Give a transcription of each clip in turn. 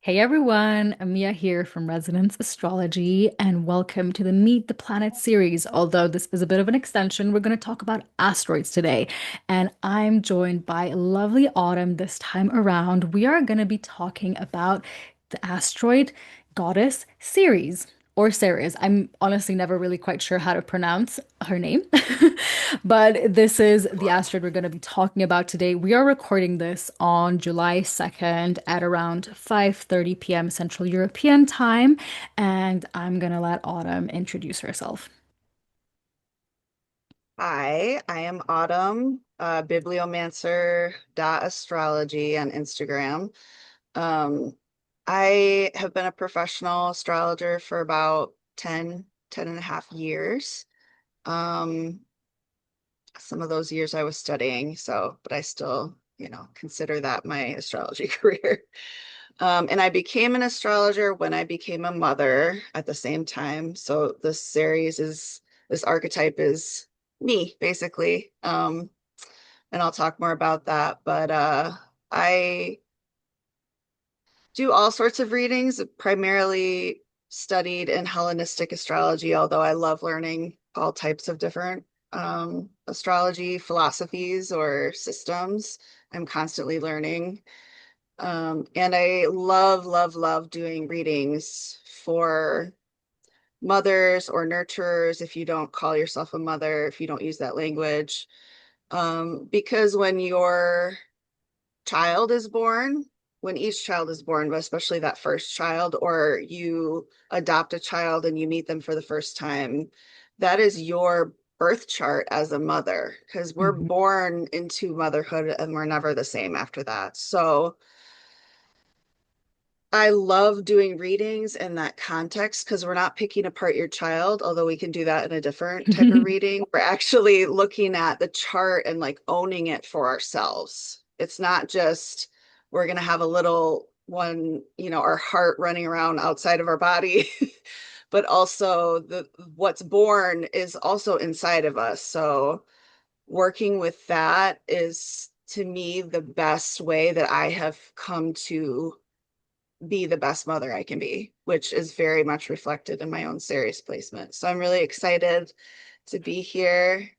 Hey everyone, Amiya here from Resonance Astrology, and welcome to the Meet the Planet series. Although this is a bit of an extension, we're going to talk about asteroids today. And I'm joined by lovely Autumn this time around. We are going to be talking about the asteroid goddess Ceres. Or Ceres. I'm honestly never really quite sure how to pronounce her name. But this is the asteroid we're going to be talking about today. We are recording this on July 2nd at around 5:30 p.m. Central European time, and I'm going to let Autumn introduce herself. Hi, I am Autumn, Biblio-Mancer Astrology on Instagram. Um, I have been a professional astrologer for about 10 and a half years. Um, some of those years I was studying, but I still, consider that my astrology career. And I became an astrologer when I became a mother at the same time. So this archetype is me, basically. And I'll talk more about that. But I do all sorts of readings, primarily studied in Hellenistic astrology, although I love learning all types of different astrology philosophies or systems. I'm constantly learning. And I love, love, love doing readings for mothers or nurturers if you don't call yourself a mother, if you don't use that language. Because when your child is born, when each child is born, but especially that first child, or you adopt a child and you meet them for the first time, that is your birth chart as a mother, because we're Mhm. born into motherhood and we're never the same after that. So I love doing readings in that context because we're not picking apart your child, although we can do that in a different type of reading. We're actually looking at the chart and like owning it for ourselves. It's not just we're going to have a little one, our heart running around outside of our body, but also the what's born is also inside of us. So working with that is to me the best way that I have come to be the best mother I can be, which is very much reflected in my own Ceres placement. So I'm really excited to be here.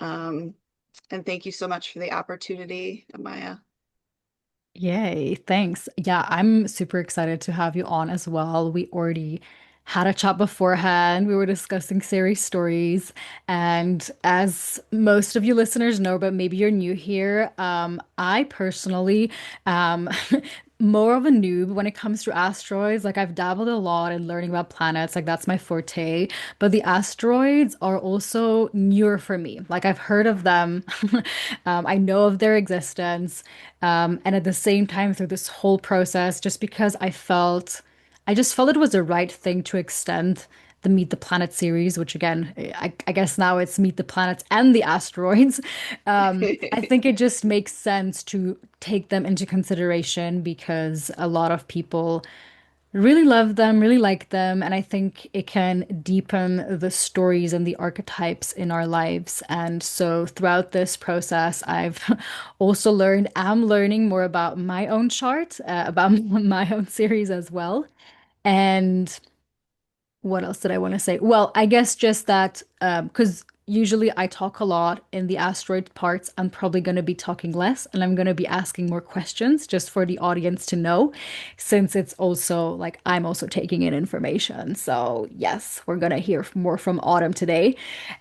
Um, and thank you so much for the opportunity, Amaya. Yay, thanks. Yeah, I'm super excited to have you on as well. We already had a chat beforehand. We were discussing series stories. And as most of you listeners know, but maybe you're new here, I personally more of a noob when it comes to asteroids. Like I've dabbled a lot in learning about planets, like that's my forte. But the asteroids are also newer for me. Like I've heard of them. I know of their existence. And at the same time, through this whole process, just because I just felt it was the right thing to extend the Meet the Planet series, which again, I guess now it's Meet the Planets and the Asteroids. I think it just makes sense to take them into consideration because a lot of people really love them, really like them, and I think it can deepen the stories and the archetypes in our lives. And so throughout this process, I've also am learning more about my own chart, about my own series as well. And what else did I want to say? Well, I guess just that because usually I talk a lot in the asteroid parts, I'm probably going to be talking less and I'm going to be asking more questions just for the audience to know, since it's also like I'm also taking in information. So, yes, we're going to hear more from Autumn today.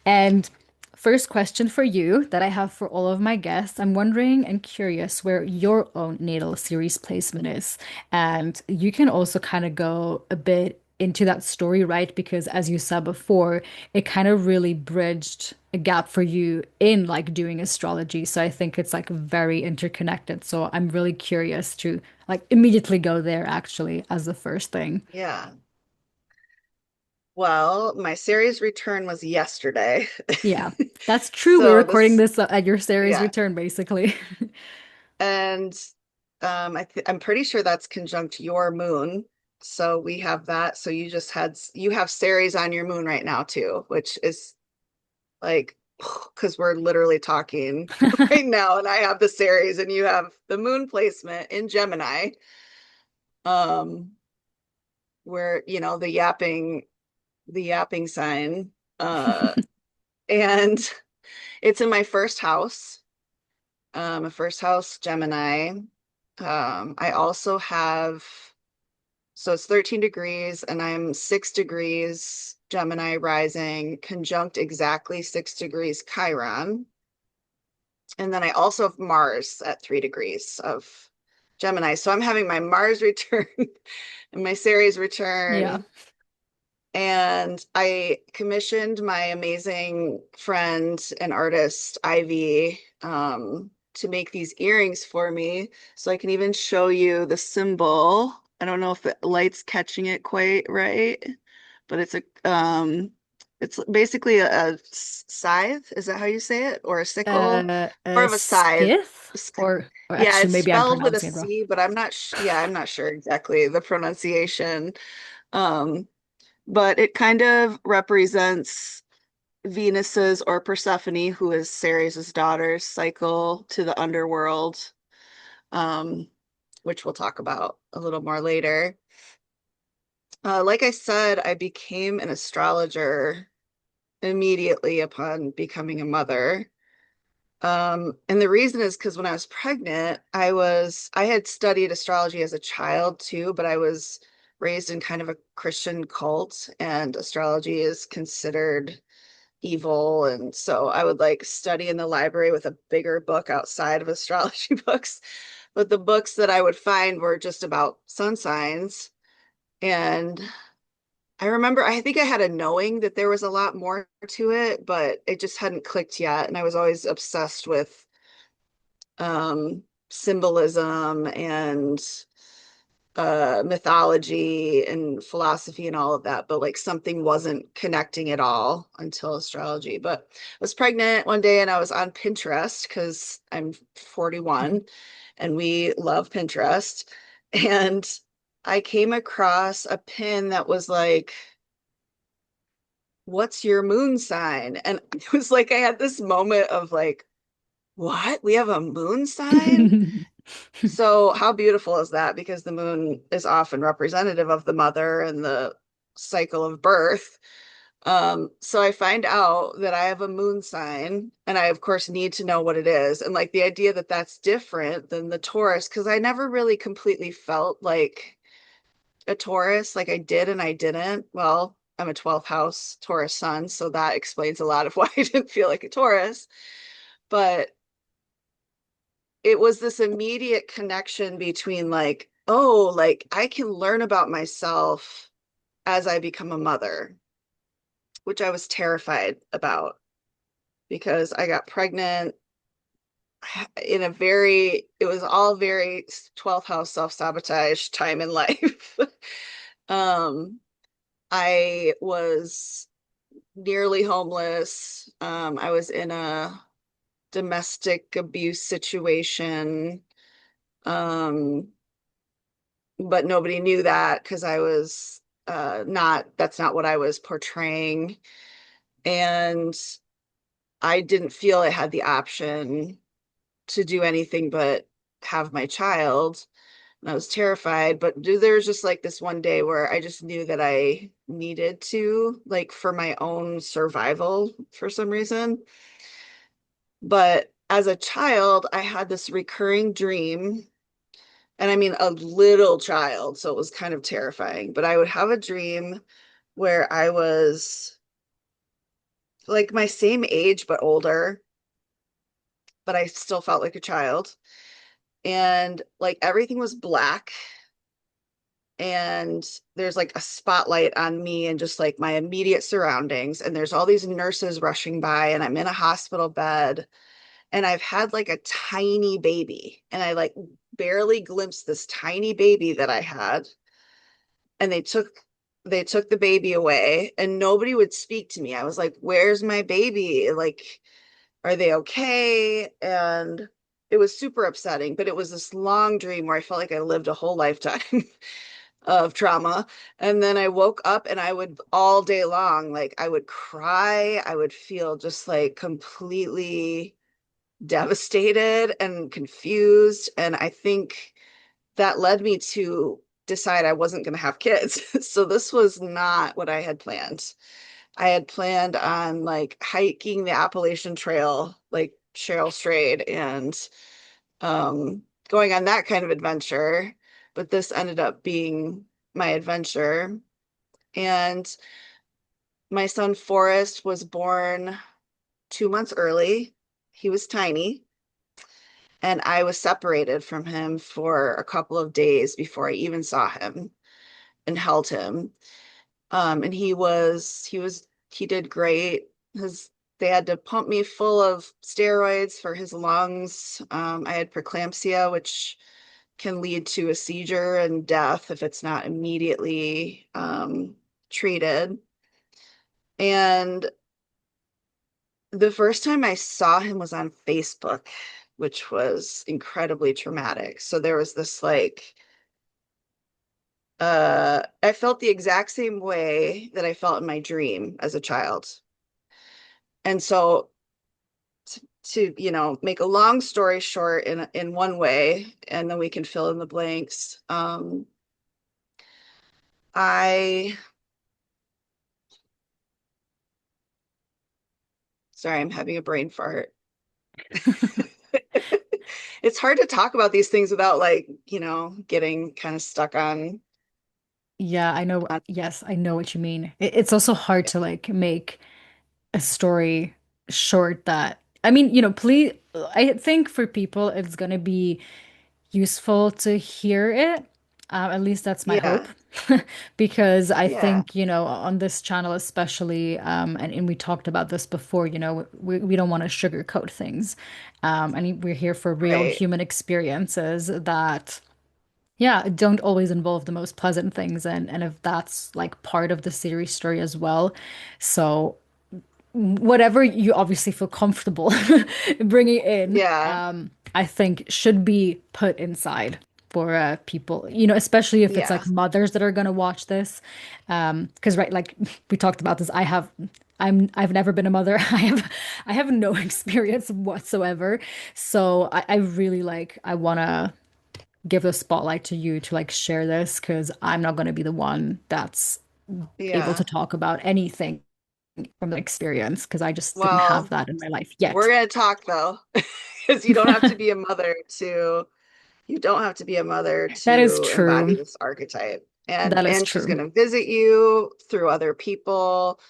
And first question for you that I have for all of my guests. I'm wondering and curious where your own natal series placement is. And you can also kind of go a bit into that story, right? Because as you said before, it kind of really bridged a gap for you in like doing astrology. So I think it's like very interconnected. So I'm really curious to like immediately go there actually as the first thing. Yeah. Well, my series return was yesterday. Yeah, that's true. We're So recording this, this at your series yeah. return, basically. And I'm pretty sure that's conjunct your moon. So we have that. So you have Ceres on your moon right now too, which is like because we're literally talking right now, and I have the Ceres and you have the moon placement in Gemini. um, where, the yapping sign. Uh, and it's in my first house, a first house Gemini. I also have, so it's 13 degrees, and I'm 6 degrees Gemini rising, conjunct exactly 6 degrees Chiron. And then I also have Mars at 3 degrees of Gemini. So I'm having my Mars return and my Ceres Yeah. return. And I commissioned my amazing friend and artist, Ivy, to make these earrings for me. So I can even show you the symbol. I don't know if the light's catching it quite right, but it's basically a scythe. Is that how you say it? Or a sickle? More A of a scythe. skith, or Yeah, actually it's maybe I'm spelled with a pronouncing it wrong. C, but I'm not sure exactly the pronunciation. Um, but it kind of represents Venus's or Persephone, who is Ceres' daughter's cycle to the underworld, um, which we'll talk about a little more later. Like I said, I became an astrologer immediately upon becoming a mother. And the reason is because when I was pregnant, I had studied astrology as a child too, but I was raised in kind of a Christian cult, and astrology is considered evil. And so I would like study in the library with a bigger book outside of astrology books. But the books that I would find were just about sun signs. And I remember, I think I had a knowing that there was a lot more to it, but it just hadn't clicked yet. And I was always obsessed with symbolism and mythology and philosophy and all of that, but like something wasn't connecting at all until astrology. But I was pregnant one day and I was on Pinterest because I'm 41 and we love Pinterest. And I came across a pin that was like, "What's your moon sign?" And it was like I had this moment of like, "What? We have a moon sign?" So how beautiful is that? Because the moon is often representative of the mother and the cycle of birth. So I find out that I have a moon sign, and I of course need to know what it is. And like the idea that that's different than the Taurus, because I never really completely felt like a Taurus, like I did and I didn't. Well, I'm a 12th house Taurus sun, so that explains a lot of why I didn't feel like a Taurus. But it was this immediate connection between like, oh, like I can learn about myself as I become a mother, which I was terrified about because I got pregnant in a very, it was all very 12th house self-sabotage time in life. um, I was nearly homeless. I was in a domestic abuse situation. Um, but nobody knew that because I was that's not what I was portraying. And I didn't feel I had the option to do anything but have my child. And I was terrified, but there was just like this one day where I just knew that I needed to, like for my own survival for some reason. But as a child, I had this recurring dream, and I mean a little child, so it was kind of terrifying, but I would have a dream where I was like my same age but older, but I still felt like a child. And like everything was black, and there's like a spotlight on me and just like my immediate surroundings, and there's all these nurses rushing by, and I'm in a hospital bed, and I've had like a tiny baby, and I like barely glimpsed this tiny baby that I had, and they took the baby away, and nobody would speak to me. I was like, "Where's my baby? Like, are they okay?" And it was super upsetting, but it was this long dream where I felt like I lived a whole lifetime of trauma. And then I woke up and I would all day long, like I would cry, I would feel just like completely devastated and confused. And I think that led me to decide I wasn't going to have kids. So this was not what I had planned. I had planned on like hiking the Appalachian Trail, like Cheryl Strayed, and going on that kind of adventure. But this ended up being my adventure. And my son Forrest was born 2 months early. He was tiny, and I was separated from him for a couple of days before I even saw him and held him. And he did great. They had to pump me full of steroids for his lungs. I had preeclampsia, which can lead to a seizure and death if it's not immediately treated. And the first time I saw him was on Facebook, which was incredibly traumatic. So there was this like, I felt the exact same way that I felt in my dream as a child. And so make a long story short in one way, and then we can fill in the blanks. I Sorry, I'm having a brain fart. It's hard to talk about these things without like, getting kind of stuck Yeah, I know. on Yes, I know what you mean. It's also hard to like make a story short that, I mean, please, I think for people it's going to be useful to hear it. At least that's my hope. Yeah, Because I yeah, think, on this channel especially, and we talked about this before, we don't want to sugarcoat things. And we're here for real right. human experiences that, yeah, don't always involve the most pleasant things. And if that's like part of the series story as well. So whatever you obviously feel comfortable bringing in, Yeah, I think should be put inside for people, especially if it's like yeah, mothers that are going to watch this. Because right, like we talked about this, I've never been a mother. I have no experience whatsoever. So I really I want to give the spotlight to you to like share this because I'm not going to be the one that's able to yeah. talk about anything from the experience because I just didn't have Well, that in my life we're yet. gonna talk though, because you don't have to be a mother That is to embody true. this archetype. And That is she's true. gonna visit you through other people,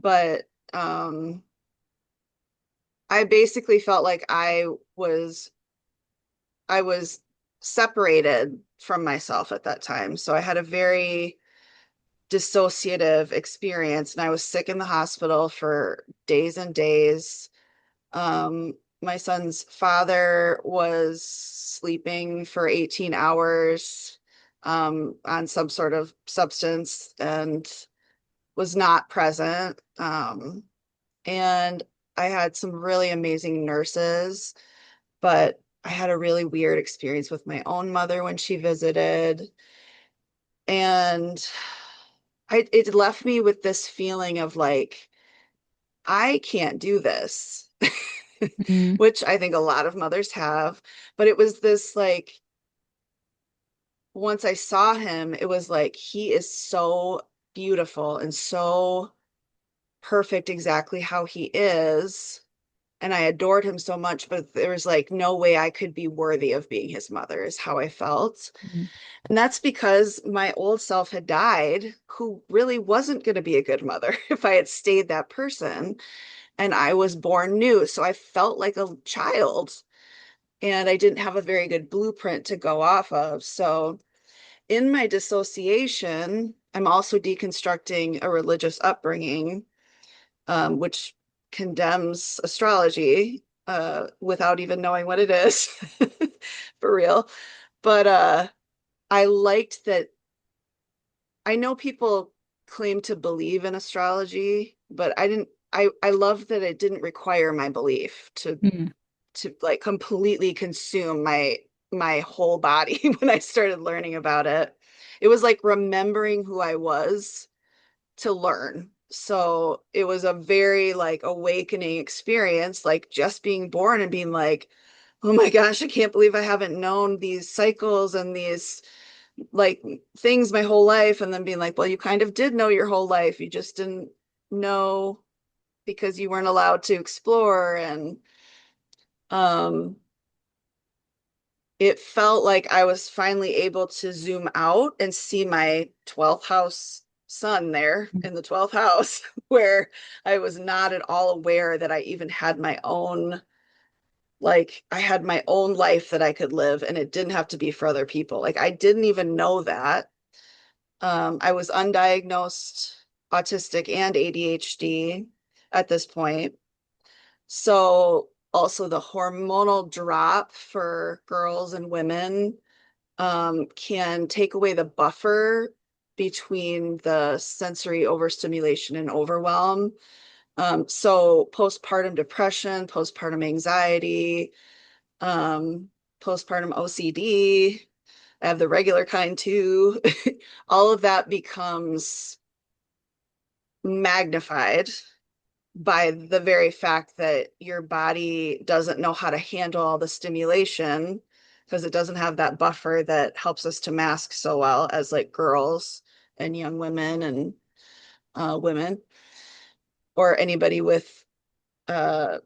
but I basically felt like I was separated from myself at that time. So I had a very dissociative experience, and I was sick in the hospital for days and days. My son's father was sleeping for 18 hours on some sort of substance and was not present. And I had some really amazing nurses, but I had a really weird experience with my own mother when she visited. And it left me with this feeling of like, I can't do this, Mm, which I think a lot of mothers have. But it was this like, once I saw him, it was like, he is so beautiful and so perfect exactly how he is. And I adored him so much, but there was like no way I could be worthy of being his mother, is how I felt. mm, And that's because my old self had died, who really wasn't going to be a good mother if I had stayed that person. And I was born new. So I felt like a child and I didn't have a very good blueprint to go off of. So in my dissociation, I'm also deconstructing a religious upbringing, which condemns astrology without even knowing what it is for real. But I liked that. I know people claim to believe in astrology, but I didn't. I love that it didn't require my belief mm, to like completely consume my whole body when I started learning about it. It was like remembering who I was to learn. So it was a very like awakening experience, like just being born and being like, oh my gosh, I can't believe I haven't known these cycles and these like things my whole life, and then being like, well, you kind of did know your whole life. You just didn't know because you weren't allowed to explore. And um, it felt like I was finally able to zoom out and see my 12th house sun there in the 12th house, where I was not at all aware that I even had my own, like, I had my own life that I could live, and it didn't have to be for other people. Like, I didn't even know that. I was undiagnosed autistic and ADHD at this point. So also the hormonal drop for girls and women can take away the buffer between the sensory overstimulation and overwhelm. So postpartum depression, postpartum anxiety, um, postpartum OCD, I have the regular kind too. All of that becomes magnified by the very fact that your body doesn't know how to handle all the stimulation because it doesn't have that buffer that helps us to mask so well as like girls and young women and women or anybody with uh,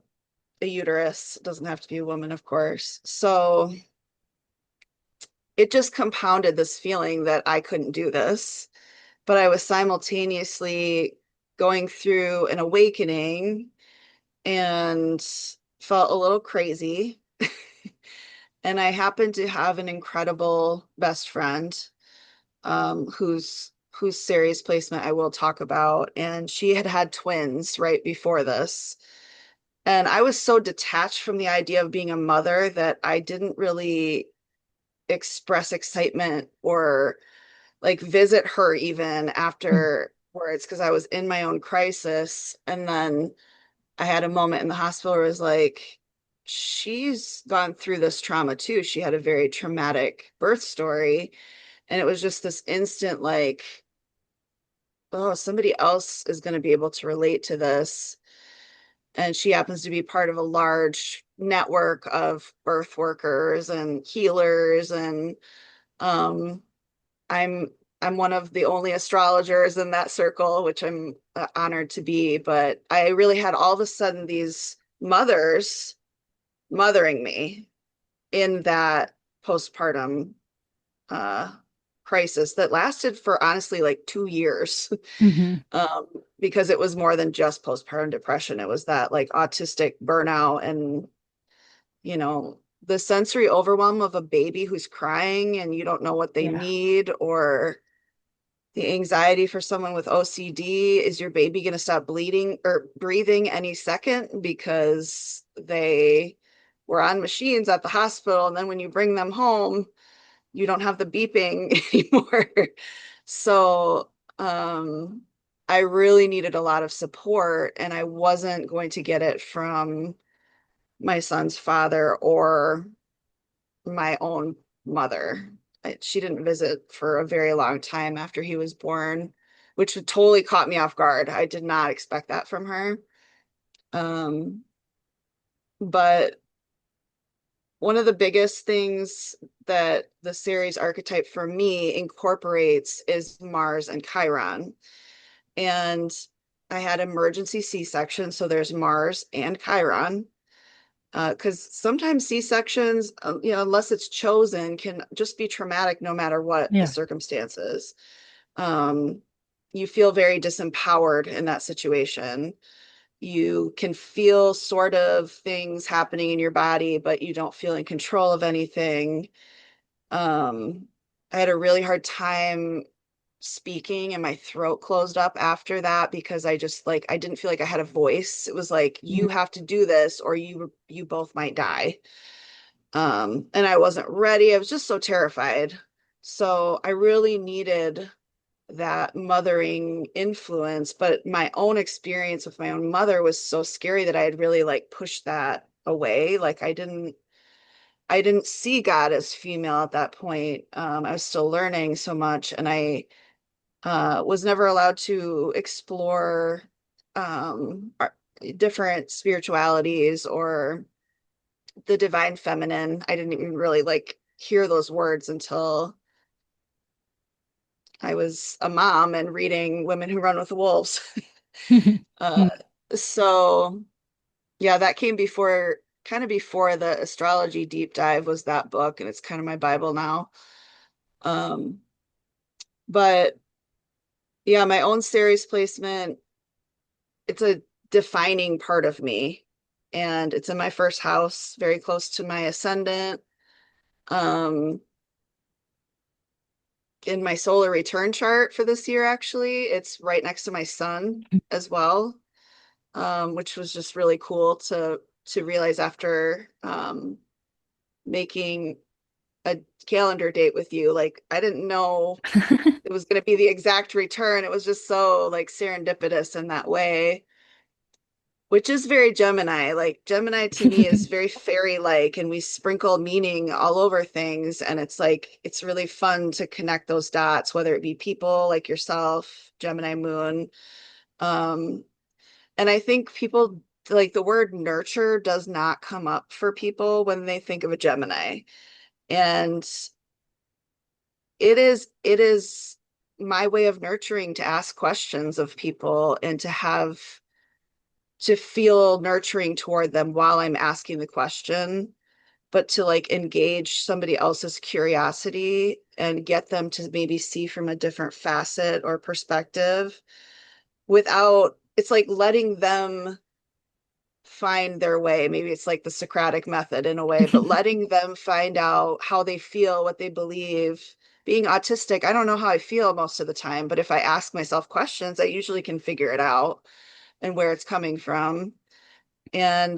a uterus. It doesn't have to be a woman, of course. So it just compounded this feeling that I couldn't do this, but I was simultaneously going through an awakening and felt a little crazy. And I happened to have an incredible best friend, whose Ceres placement I will talk about. And she had had twins right before this. And I was so detached from the idea of being a mother that I didn't really express excitement or like visit her even afterwards because I was in my own crisis. And then I had a moment in the hospital where it was like, she's gone through this trauma too. She had a very traumatic birth story. And it was just this instant, like, oh, somebody else is going to be able to relate to this. And she happens to be part of a large network of birth workers and healers. And um, I'm I'm one of the only astrologers in that circle, which I'm honored to be. But I really had all of a sudden these mothers mothering me in that postpartum uh, crisis that lasted for honestly like 2 years. Hmm. um, because it was more than just postpartum depression. It was that like autistic burnout and, the sensory overwhelm of a baby who's crying and you don't know what they Yeah. need, or the anxiety for someone with OCD. Is your baby going to stop bleeding or breathing any second because they were on machines at the hospital? And then when you bring them home, you don't have the beeping anymore. So, I really needed a lot of support, and I wasn't going to get it from my son's father or my own mother. She didn't visit for a very long time after he was born, which totally caught me off guard. I did not expect that from her. Um, but one of the biggest things that the Ceres archetype for me incorporates is Mars and Chiron. And I had emergency C-section, so there's Mars and Chiron. Because sometimes C-sections, unless it's chosen, can just be traumatic no matter what the Yeah. circumstances. Um, you feel very disempowered in that situation. You can feel sort of things happening in your body, but you don't feel in control of anything. Um, I had a really hard time speaking and my throat closed up after that because I just like I didn't feel like I had a voice. It was like you have to do this or you both might die. And I wasn't ready. I was just so terrified. So I really needed that mothering influence, but my own experience with my own mother was so scary that I had really like pushed that away. Like I didn't see God as female at that point. I was still learning so much, and I was never allowed to explore different spiritualities or the divine feminine. I didn't even really like hear those words until I was a mom and reading Women Who Run with the Wolves. Uh, so yeah, that came before, kind of before the astrology deep dive was that book, and it's kind of my Bible now. Um, but yeah, my own Ceres placement, it's a defining part of me. And it's in my first house, very close to my ascendant. Um, in my solar return chart for this year, actually, it's right next to my sun as well, which was just really cool to realize after making a calendar date with you. Like I didn't know it was going to be the exact return. It was just so like serendipitous in that way, which is very Gemini. Like Gemini to me is very fairy-like, and we sprinkle meaning all over things. And it's like it's really fun to connect those dots, whether it be people like yourself, Gemini moon. Um, and I think people like the word nurture does not come up for people when they think of a Gemini. And it is my way of nurturing to ask questions of people and to feel nurturing toward them while I'm asking the question, but to like engage somebody else's curiosity and get them to maybe see from a different facet or perspective without, it's like letting them find their way. Maybe it's like the Socratic method in a way, but letting them find out how they feel, what they believe. Being autistic, I don't know how I feel most of the time, but if I ask myself questions, I usually can figure it out and where it's coming from. And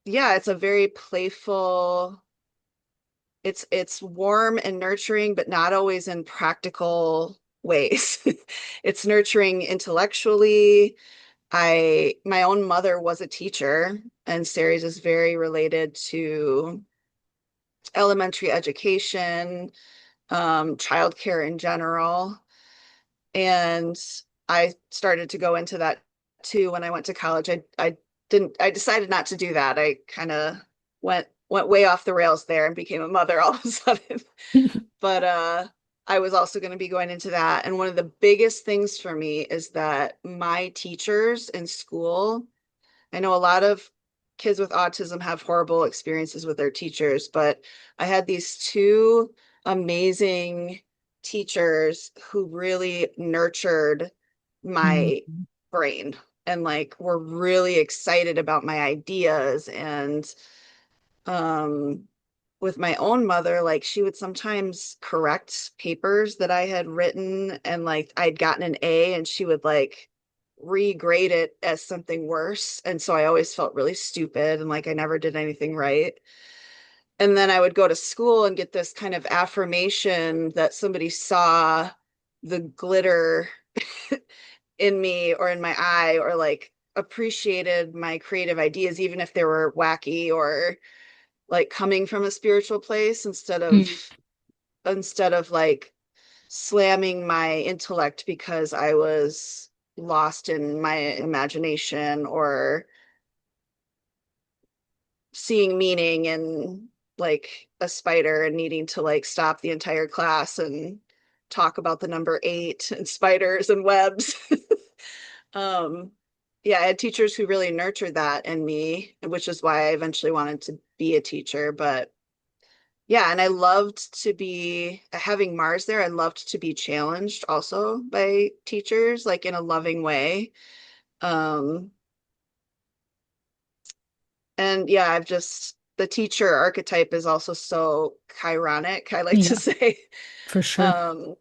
yeah, it's a very playful, it's warm and nurturing, but not always in practical ways. It's nurturing intellectually. My own mother was a teacher, and Ceres is very related to elementary education, childcare in general. And I started to go into that too when I went to college. I decided not to do that. I kind of went way off the rails there and became a mother all of a sudden. But I was also going to be going into that. And one of the biggest things for me is that my teachers in school, I know a lot of kids with autism have horrible experiences with their teachers, but I had these two amazing teachers who really nurtured my Mm. brain and like were really excited about my ideas. And um with my own mother, like she would sometimes correct papers that I had written, and like I'd gotten an A and she would like regrade it as something worse. And so I always felt really stupid and like I never did anything right. And then I would go to school and get this kind of affirmation that somebody saw the glitter in me or in my eye, or like appreciated my creative ideas, even if they were wacky or like coming from a spiritual place, instead of like slamming my intellect because I was lost in my imagination or seeing meaning in like a spider and needing to like stop the entire class and talk about the number eight and spiders and webs. um yeah, I had teachers who really nurtured that in me, which is why I eventually wanted to be a teacher. But yeah, and I loved to be having Mars there. I loved to be challenged also by teachers, like in a loving way. Um, and yeah, I've just the teacher archetype is also so chironic, I like to Yeah, say. for sure. Um,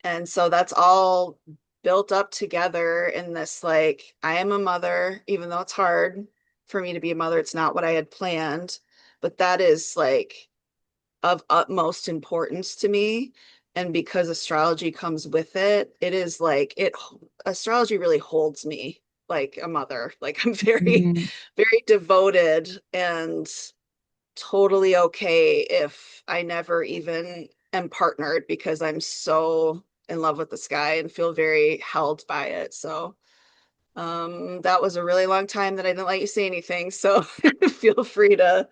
and so that's all built up together in this like I am a mother, even though it's hard for me to be a mother. It's not what I had planned, but that is like of utmost importance to me. And because astrology comes with it, it is like it astrology really holds me like a mother. Like I'm very, Mm. very devoted and totally okay if I never even am partnered because I'm so in love with the sky and feel very held by it. So that was a really long time that I didn't let you say anything. So feel free to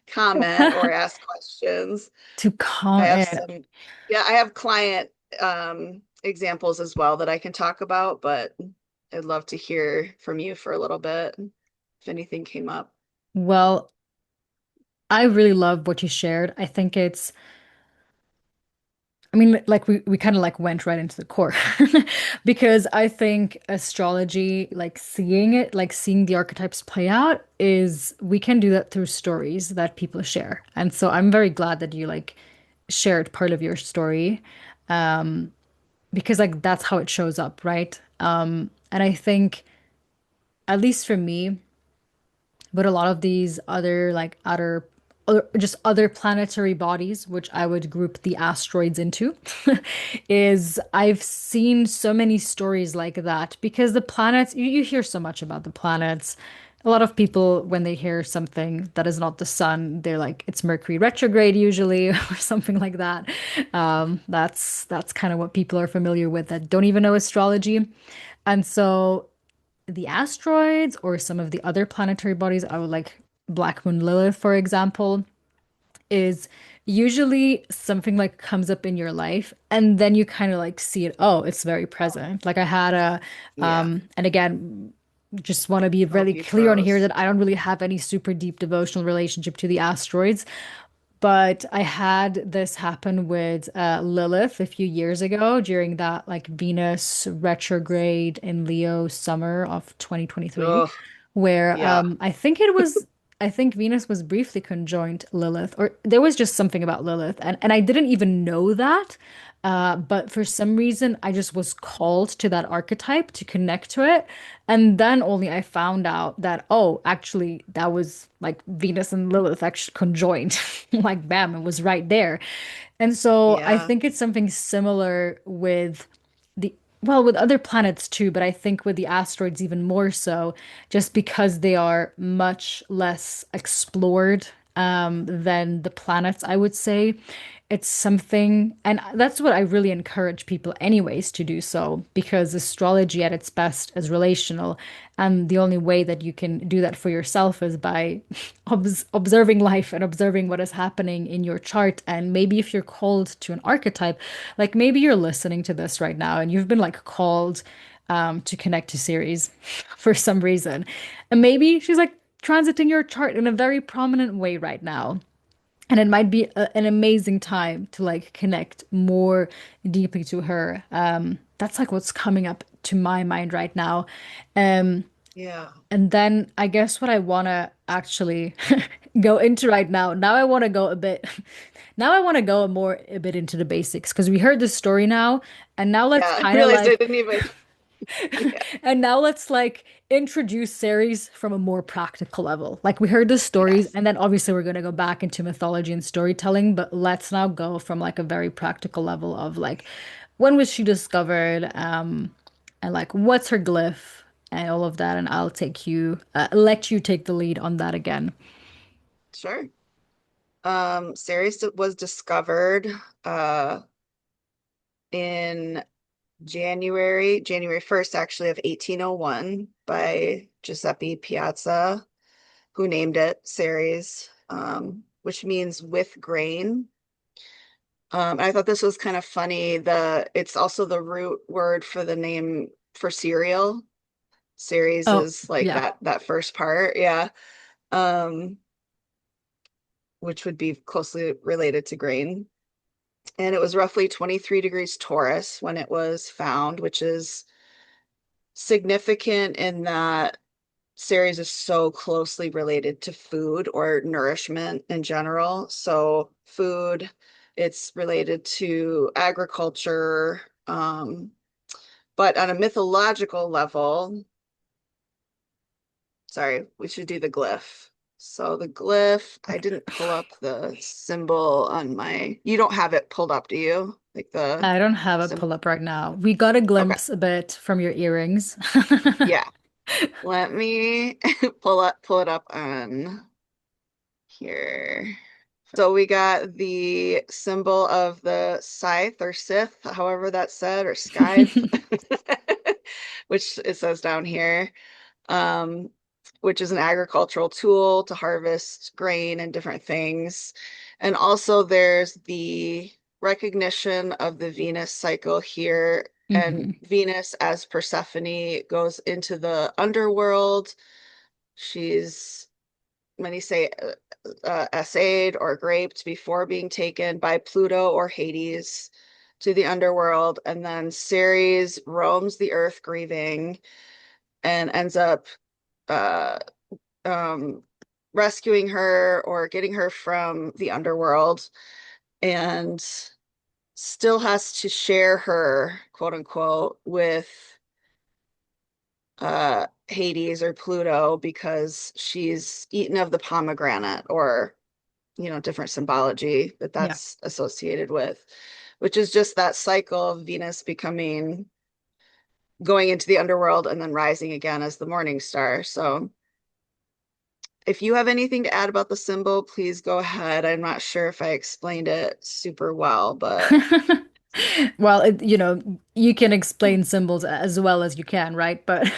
comment or ask questions. To I have comment. some, yeah, I have client examples as well that I can talk about, but I'd love to hear from you for a little bit if anything came up. Well, I really love what you shared. I think it's I mean, like we kind of like went right into the core because I think astrology, like seeing it, like seeing the archetypes play out, is we can do that through stories that people share. And so I'm very glad that you like shared part of your story, because like that's how it shows up, right? And I think, at least for me, but a lot of these other like other just other planetary bodies, which I would group the asteroids into, is I've seen so many stories like that because the planets, you hear so much about the planets. A lot of people, when they hear something that is not the sun, they're like, it's Mercury retrograde usually, or something like that. That's kind of what people are familiar with that don't even know astrology. And so the asteroids or some of the other planetary bodies, I would like Black Moon Lilith, for example, is usually something like comes up in your life and then you kind of like see it. Oh, it's very present. Like I had Yeah. and again, just want to be Oh, really you clear on here froze. that I don't really have any super deep devotional relationship to the asteroids. But I had this happen with Lilith a few years ago during that like Venus retrograde in Leo summer of 2023, Oh, where yeah. I think Venus was briefly conjoined Lilith, or there was just something about Lilith, and I didn't even know that. But for some reason, I just was called to that archetype to connect to it. And then only I found out that, oh, actually, that was like Venus and Lilith actually conjoined. Like, bam, it was right there. And so I Yeah. think it's something similar with the, well, with other planets too, but I think with the asteroids even more so, just because they are much less explored than the planets, I would say. It's something, and that's what I really encourage people, anyways, to do so, because astrology at its best is relational. And the only way that you can do that for yourself is by observing life and observing what is happening in your chart. And maybe if you're called to an archetype, like maybe you're listening to this right now and you've been like called to connect to Ceres for some reason. And maybe she's like transiting your chart in a very prominent way right now. And it might be an amazing time to like connect more deeply to her. That's like what's coming up to my mind right now. Um, Yeah. and then I guess what I want to actually go into right now, now I want to go a bit, now I want to go more a bit into the basics because we heard this story now, and now let's Yeah. I kind of realized I like, didn't even, yeah. and now let's like introduce Ceres from a more practical level. Like we heard the stories, Yes. and then obviously we're going to go back into mythology and storytelling, but let's now go from like a very practical level of like when was she discovered, and like what's her glyph and all of that, and I'll take you, let you take the lead on that again. Sure. Ceres was discovered uh in January 1st, actually, of 1801 by Giuseppe Piazza, who named it Ceres, which means with grain. And I thought this was kind of funny. It's also the root word for the name for cereal. Ceres Oh, is like yeah. that first part, yeah. Um, which would be closely related to grain. And it was roughly 23 degrees Taurus when it was found, which is significant in that Ceres is so closely related to food or nourishment in general. So food, it's related to agriculture, but on a mythological level, sorry, we should do the glyph. So the glyph, I Okay. didn't pull up the symbol on my, you don't have it pulled up, do you? Like the I don't have it symbol. pull up right now. We got a Okay. glimpse a bit from your earrings. Yeah. Let me pull it up on here. So we got the symbol of the scythe or scythe, however that's said, or scythe, which it says down here. Um, which is an agricultural tool to harvest grain and different things. And also there's the recognition of the Venus cycle here. And Hmm. Venus as Persephone goes into the underworld. She's, many say, essayed or graped before being taken by Pluto or Hades to the underworld. And then Ceres roams the earth grieving and ends up uh, um, rescuing her or getting her from the underworld, and still has to share her, quote unquote, with Hades or Pluto because she's eaten of the pomegranate, or different symbology that Yeah. that's associated with, which is just that cycle of Venus becoming, going into the underworld and then rising again as the morning star. So if you have anything to add about the symbol, please go ahead. I'm not sure if I explained it super well, but Well, you can explain symbols as well as you can, right? But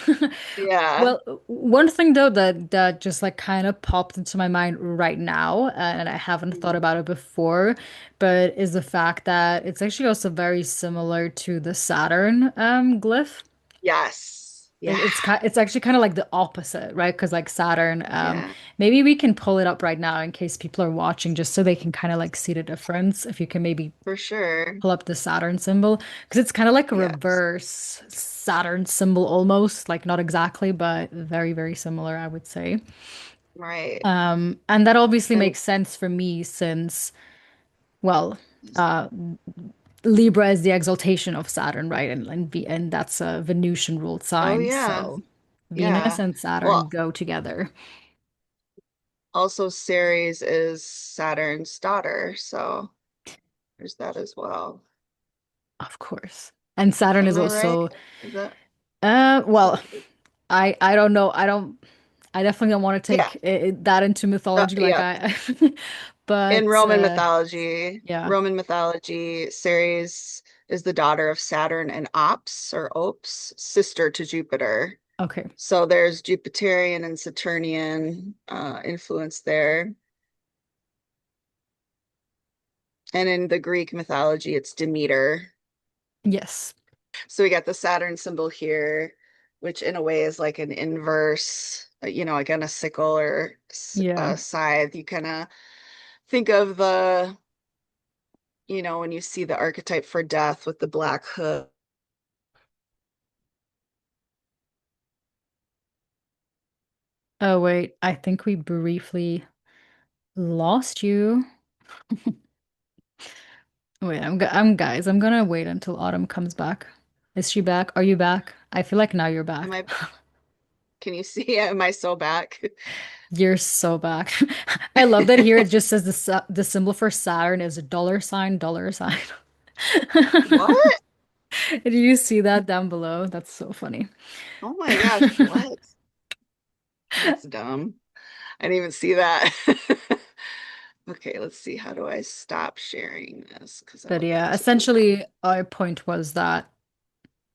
yeah. well, one thing though that just like kind of popped into my mind right now, and I haven't thought about it before, but is the fact that it's actually also very similar to the Saturn glyph. Yes. Yeah. It's actually kind of like the opposite, right? Because like Saturn, Yeah, maybe we can pull it up right now in case people are watching, just so they can kind of like see the difference. If you can maybe for sure. pull up the Saturn symbol, because it's kind of like a Yes. reverse Saturn symbol almost, like not exactly, but very, very similar, I would say. Right. And that obviously And makes sense for me since, well, uh, Libra is the exaltation of Saturn, right? And that's a Venusian ruled oh sign, yeah. so Venus Yeah. and Saturn Well, go together. also Ceres is Saturn's daughter, so there's that as well. Of course. And Saturn is Am I right? also Is that is well, that I don't know. I definitely don't want to yeah. take that into mythology like Yeah. I In but yeah. Roman mythology, Ceres is the daughter of Saturn and Ops, sister to Jupiter. Okay. So there's Jupiterian and Saturnian influence there. And in the Greek mythology, it's Demeter. Yes. So we got the Saturn symbol here, which in a way is like an inverse, again, a sickle or Yeah. a scythe. You kind of think of when you see the archetype for death with the black hood. Oh wait, I think we briefly lost you. Wait, I'm gonna wait until Autumn comes back. Is she back? Are you back? I feel like now you're Am back. I, can you see? Am I so back? You're so back. I love that here it just says the symbol for Saturn is a dollar sign, dollar sign. What? Did you see that down below? That's so funny. Oh my gosh, what? That's dumb. I didn't even see that. Okay, let's see. How do I stop sharing this? Because I But would like yeah, to do that. essentially our point was that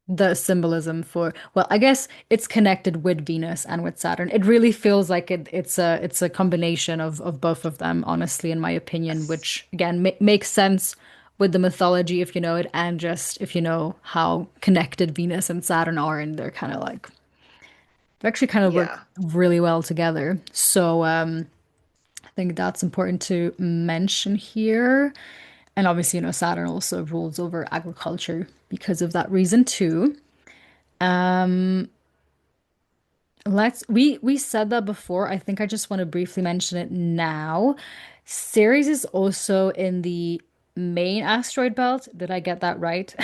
the symbolism for, well, I guess it's connected with Venus and with Saturn. It really feels like it's a combination of both of them, honestly, in my opinion, Yes. which again ma makes sense with the mythology if you know it, and just if you know how connected Venus and Saturn are, and they're kind of like they actually kind of work Yeah. really well together. So I think that's important to mention here. And obviously, Saturn also rules over agriculture because of that reason too. We said that before. I think I just want to briefly mention it now. Ceres is also in the main asteroid belt. Did I get that right?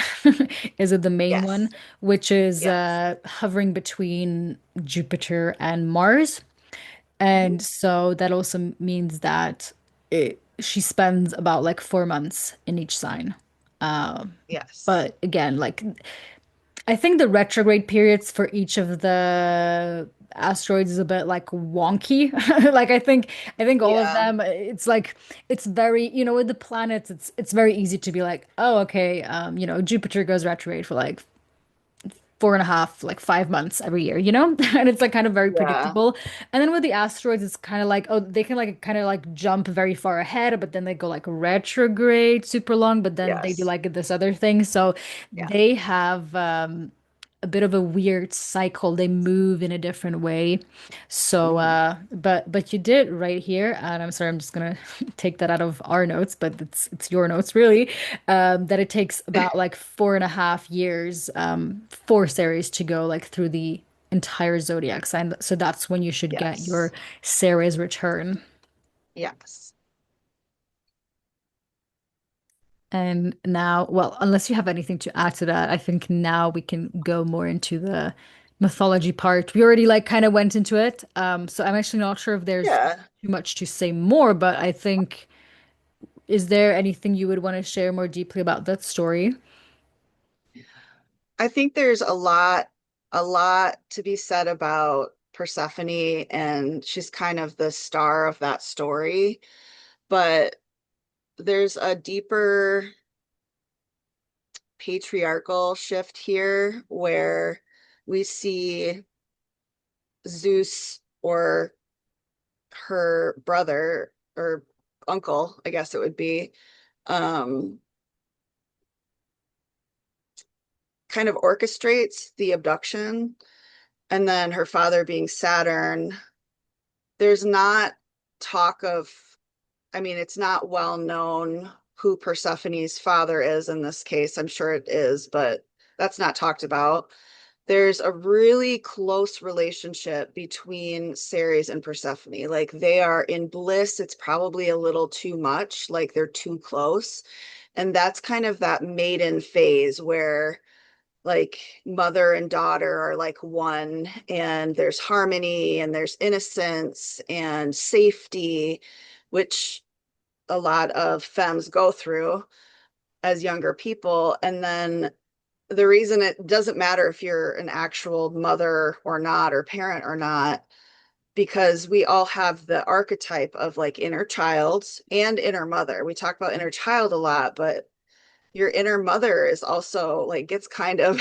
Is it the main one, Yes. which is Yes. hovering between Jupiter and Mars? Mhm. And so that also means that she spends about like 4 months in each sign. Yes. But again, like I think the retrograde periods for each of the asteroids is a bit like wonky. Like I think all of Yeah. them it's like it's very, with the planets it's very easy to be like, "Oh, okay, Jupiter goes retrograde for like 4.5, like 5 months every year, you know? And it's like kind of very Yeah. predictable. And then with the asteroids, it's kind of like, oh, they can like kind of like jump very far ahead, but then they go like retrograde super long, but then they do Yes. like this other thing. So Yeah. they have a bit of a weird cycle. They move in a different way. So, Mhm. but you did right here, and I'm sorry, I'm just gonna take that out of our notes, but it's your notes really. That it takes about like 4.5 years for Ceres to go like through the entire zodiac sign. So that's when you should get your Yes. Ceres return. Yes. And now, well, unless you have anything to add to that, I think now we can go more into the mythology part. We already like kind of went into it. So I'm actually not sure if there's Yeah. too much to say more, but I think, is there anything you would want to share more deeply about that story? I think there's a lot to be said about Persephone, and she's kind of the star of that story. But there's a deeper patriarchal shift here where we see Zeus or her brother or uncle, I guess it would be, um, kind of orchestrates the abduction. And then her father being Saturn, there's not talk of, I mean, it's not well known who Persephone's father is in this case. I'm sure it is, but that's not talked about. There's a really close relationship between Ceres and Persephone. Like they are in bliss. It's probably a little too much, like they're too close. And that's kind of that maiden phase where like mother and daughter are like one, and there's harmony and there's innocence and safety, which a lot of femmes go through as younger people. And then the reason it doesn't matter if you're an actual mother or not, or parent or not, because we all have the archetype of like inner child and inner mother. We talk about inner child a lot, but your inner mother is also like gets kind of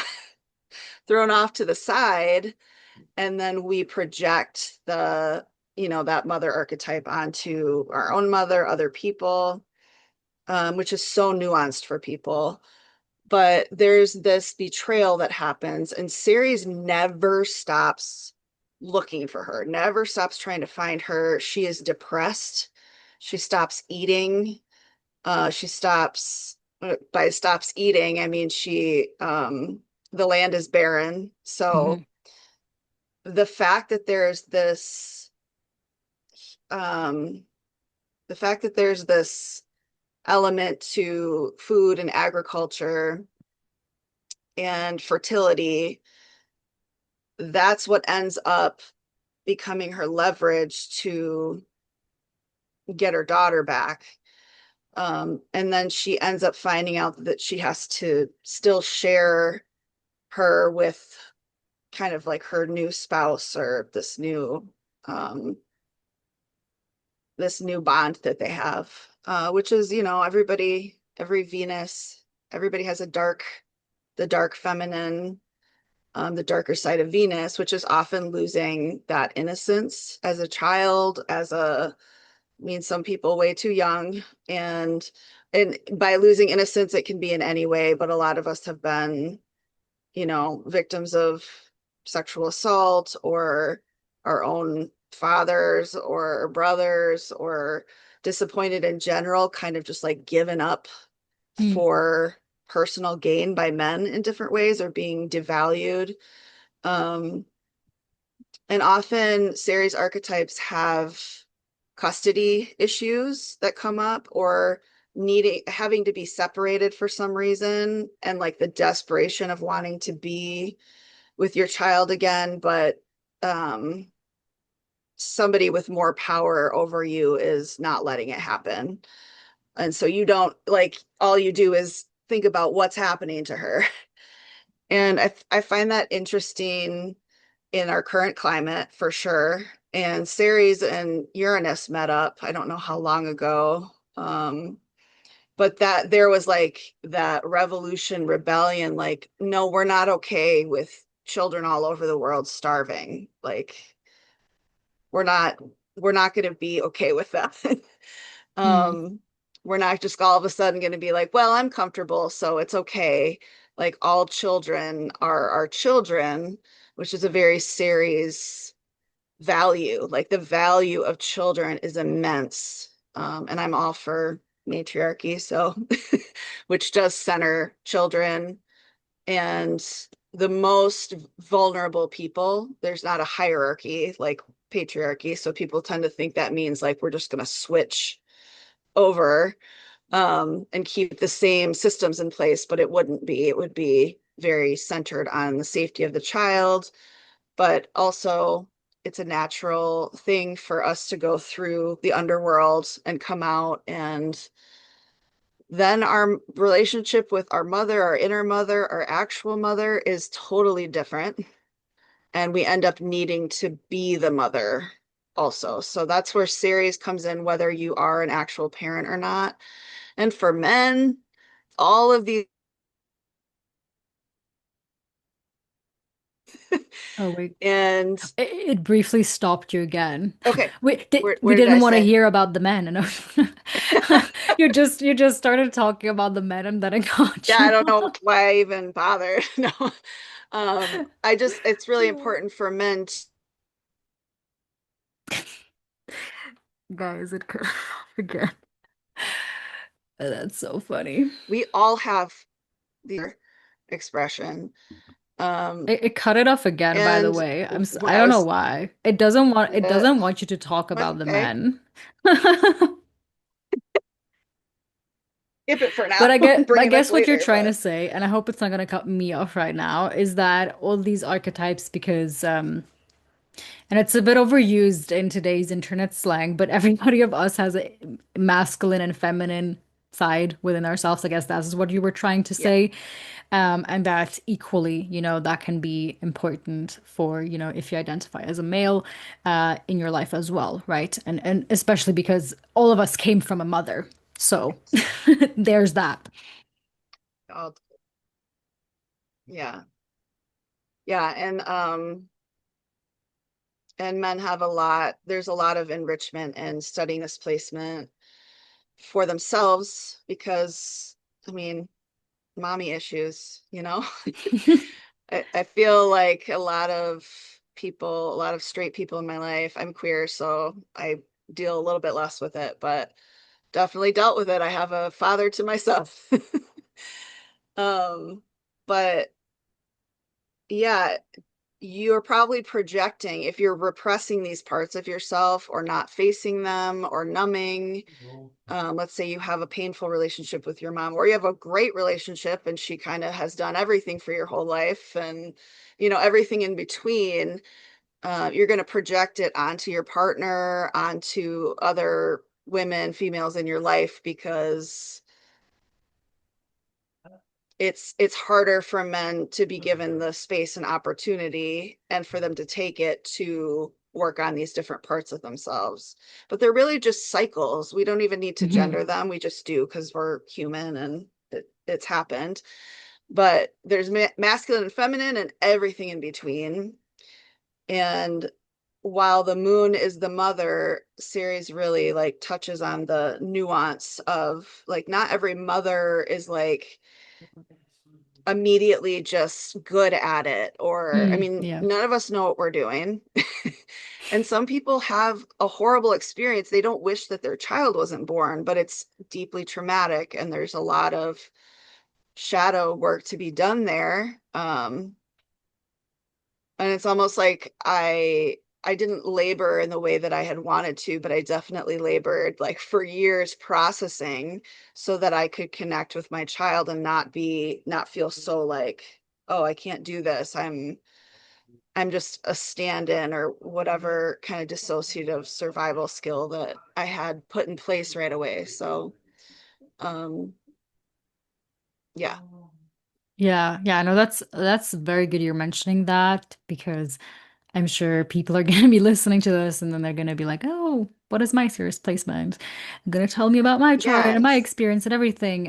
thrown off to the side, and then we project the, you know, that mother archetype onto our own mother, other people, which is so nuanced for people. But there's this betrayal that happens, and Ceres never stops looking for her, never stops trying to find her. She is depressed. She stops eating. She stops, by stops eating, I mean the land is barren. So Mhm. the fact that there's this, um, the fact that there's this element to food and agriculture and fertility, that's what ends up becoming her leverage to get her daughter back. And then she ends up finding out that she has to still share her with kind of like her new spouse, or um, this new bond that they have, which is, you know, every Venus, everybody has the dark feminine, the darker side of Venus, which is often losing that innocence as a child, I mean, some people way too young. And by losing innocence, it can be in any way, but a lot of us have been, you know, victims of sexual assault, or our own fathers or brothers, or disappointed in general, kind of just like given up Mm. for personal gain by men in different ways, or being devalued. Um, and often Ceres archetypes have custody issues that come up, or needing having to be separated for some reason, and like the desperation of wanting to be with your child again, but um, somebody with more power over you is not letting it happen. And so you don't like, all you do is think about what's happening to her. And I find that interesting in our current climate for sure. And Ceres and Uranus met up, I don't know how long ago. But that there was like that revolution, rebellion, like, no, we're not okay with children all over the world starving. Like we're not we're not going to be okay with that. Mm. um we're not just all of a sudden going to be like, well, I'm comfortable, so it's okay. Like all children are our children, which is a very Ceres value. Like the value of children is immense. And I'm all for matriarchy, so which does center children and the most vulnerable people. There's not a hierarchy like patriarchy, so people tend to think that means like we're just going to switch over and keep the same systems in place, but it wouldn't be. It would be very centered on the safety of the child, but also it's a natural thing for us to go through the underworld and come out, and then our relationship with our mother, our inner mother, our actual mother is totally different. And we end up needing to be the mother also. So that's where Ceres comes in, whether you are an actual parent or not. And for men, all of these, Oh wait, and it briefly stopped you again. okay, We where did I didn't want to say? hear about the men, and you just started talking about the men, and then it Yeah, got I you. don't know why I even bothered. No. I just, it's really important for men to, Guys, it cut off again. That's so funny. we all have the expression. Um, It cut it off again, by the and way. what I I don't know was, why. It doesn't want you to talk about the okay, men. skip it for But now, I get bring I it up guess what you're later, trying to but say, and I hope it's not gonna cut me off right now, is that all these archetypes because and it's a bit overused in today's internet slang, but everybody of us has a masculine and feminine side within ourselves. I guess that's what you were trying to yeah, say. And that equally, that can be important for, if you identify as a male in your life as well, right? And especially because all of us came from a mother. So there's that. I'll, yeah, yeah, and men have a lot, there's a lot of enrichment and studying this placement for themselves because, I mean, mommy issues, you know? I feel like a lot of people, a lot of straight people in my life, I'm queer, so I deal a little bit less with it, but definitely dealt with it. I have a father to myself. Um, but yeah, you're probably projecting if you're repressing these parts of yourself or not facing them or numbing. Let's say you have a painful relationship with your mom, or you have a great relationship and she kind of has done everything for your whole life and, everything in between. You're going to project it onto your partner, onto other women, females in your life because it's harder for men to be given the space and opportunity and for them to take it to work on these different parts of themselves. But they're really just cycles. We don't even need to Mhm. gender them. We just do because we're human and it's happened. But there's masculine and feminine and everything in between. And while the moon is the mother, Ceres really like touches on the nuance of like not every mother is like immediately just good at it, or I mean Yeah. none of us know what we're doing. And some people have a horrible experience, they don't wish that their child wasn't born, but it's deeply traumatic and there's a lot of shadow work to be done there. And it's almost like I didn't labor in the way that I had wanted to, but I definitely labored like for years processing so that I could connect with my child and not feel so like, oh, I can't do this. I'm just a stand-in or whatever kind of dissociative survival skill that I had put in place right away. So, um, yeah. Yeah, yeah, no, that's very good you're mentioning that because I'm sure people are going to be listening to this and then they're going to be like, "Oh, what is my Ceres placement? I'm gonna tell me about my chart and my Yes. experience and everything.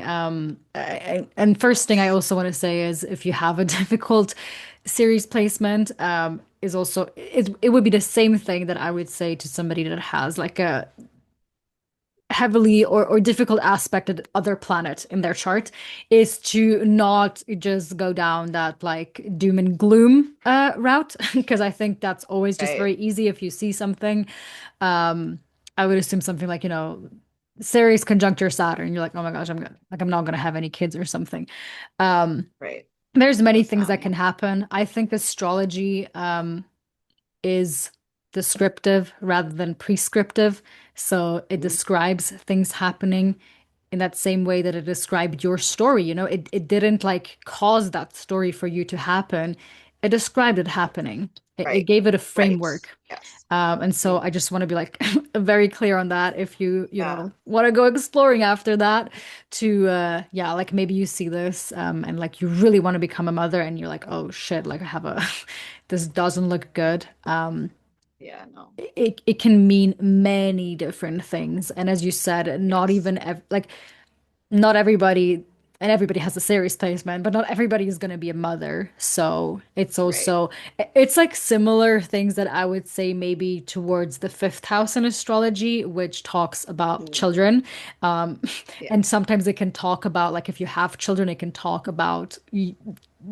And first thing I also want to say is if you have a difficult Ceres placement, is also it would be the same thing that I would say to somebody that has like a heavily or difficult aspect of the other planet in their chart is to not just go down that like doom and gloom route because I think that's always just Right. very easy if you see something. um I would assume something like, Ceres conjuncture Saturn, you're like, oh my gosh, I'm not gonna have any kids or something. um Right. there's many things that Um, can happen. I think astrology is descriptive rather than prescriptive. So it mm, describes things happening in that same way that it described your story. It didn't like cause that story for you to happen. It described it happening. It right. gave it a Right. framework. Yes. And so Mm, I just want to be like very clear on that. If yeah. want to go exploring after that to, yeah, like maybe you see this, and like you really want to become a mother and you're like, oh shit, like I have a, this doesn't look good. Yeah. No. It can mean many different things. And as you said, not Yes. even like not everybody, and everybody has a serious placement, but not everybody is going to be a mother. So it's Right. also, it's like similar things that I would say maybe towards the fifth house in astrology, which talks about Mm, children. Um, and yes. sometimes it can talk about, like, if you have children, it can talk about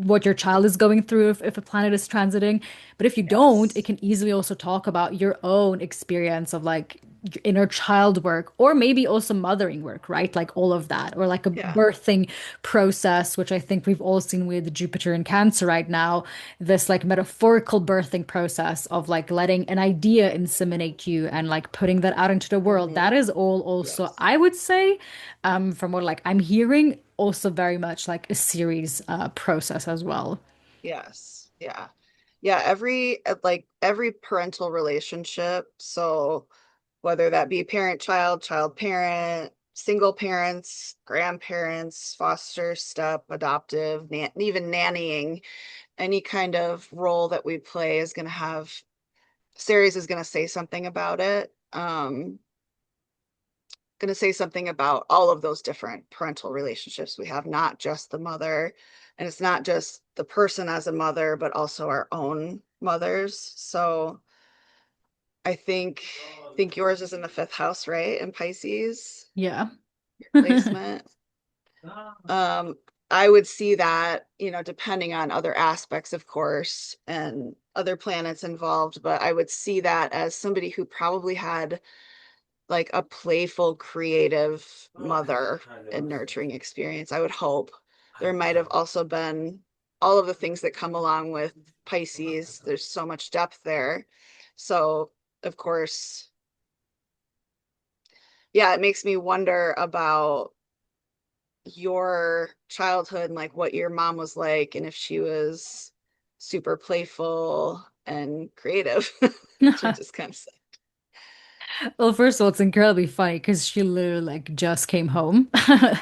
what your child is going through if a planet is transiting. But if you don't, it Yes. can easily also talk about your own experience of like your inner child work, or maybe also mothering work, right? Like all of that, or like a Yeah. birthing process, which I think we've all seen with Jupiter in Cancer right now. This like metaphorical birthing process of like letting an idea inseminate you and like putting that out into the world. Hmm. That is all also, Yes. I would say, from what like I'm hearing, also very much like a series process as well. Yes. Yeah. Yeah. Every parental relationship. So whether that be parent-child, child-parent, single parents, grandparents, foster, step, adoptive, even nannying, any kind of role that we play is going to have, Ceres is going to say something about it. Going to say something about all of those different parental relationships we have, not just the mother. And it's not just the person as a mother, but also our own mothers. So I think yours is in the fifth house, right? In Pisces, Yeah. your placement. Um, I would see that, depending on other aspects, of course, and other planets involved, but I would see that as somebody who probably had like a playful, creative mother and nurturing experience. I would hope there might have also been all of the things that come along with Pisces. There's so much depth there. So, of course, yeah, it makes me wonder about your childhood and like what your mom was like and if she was super playful and creative, which I just kind of said. Well, first of all, it's incredibly funny because she literally like just came home. We're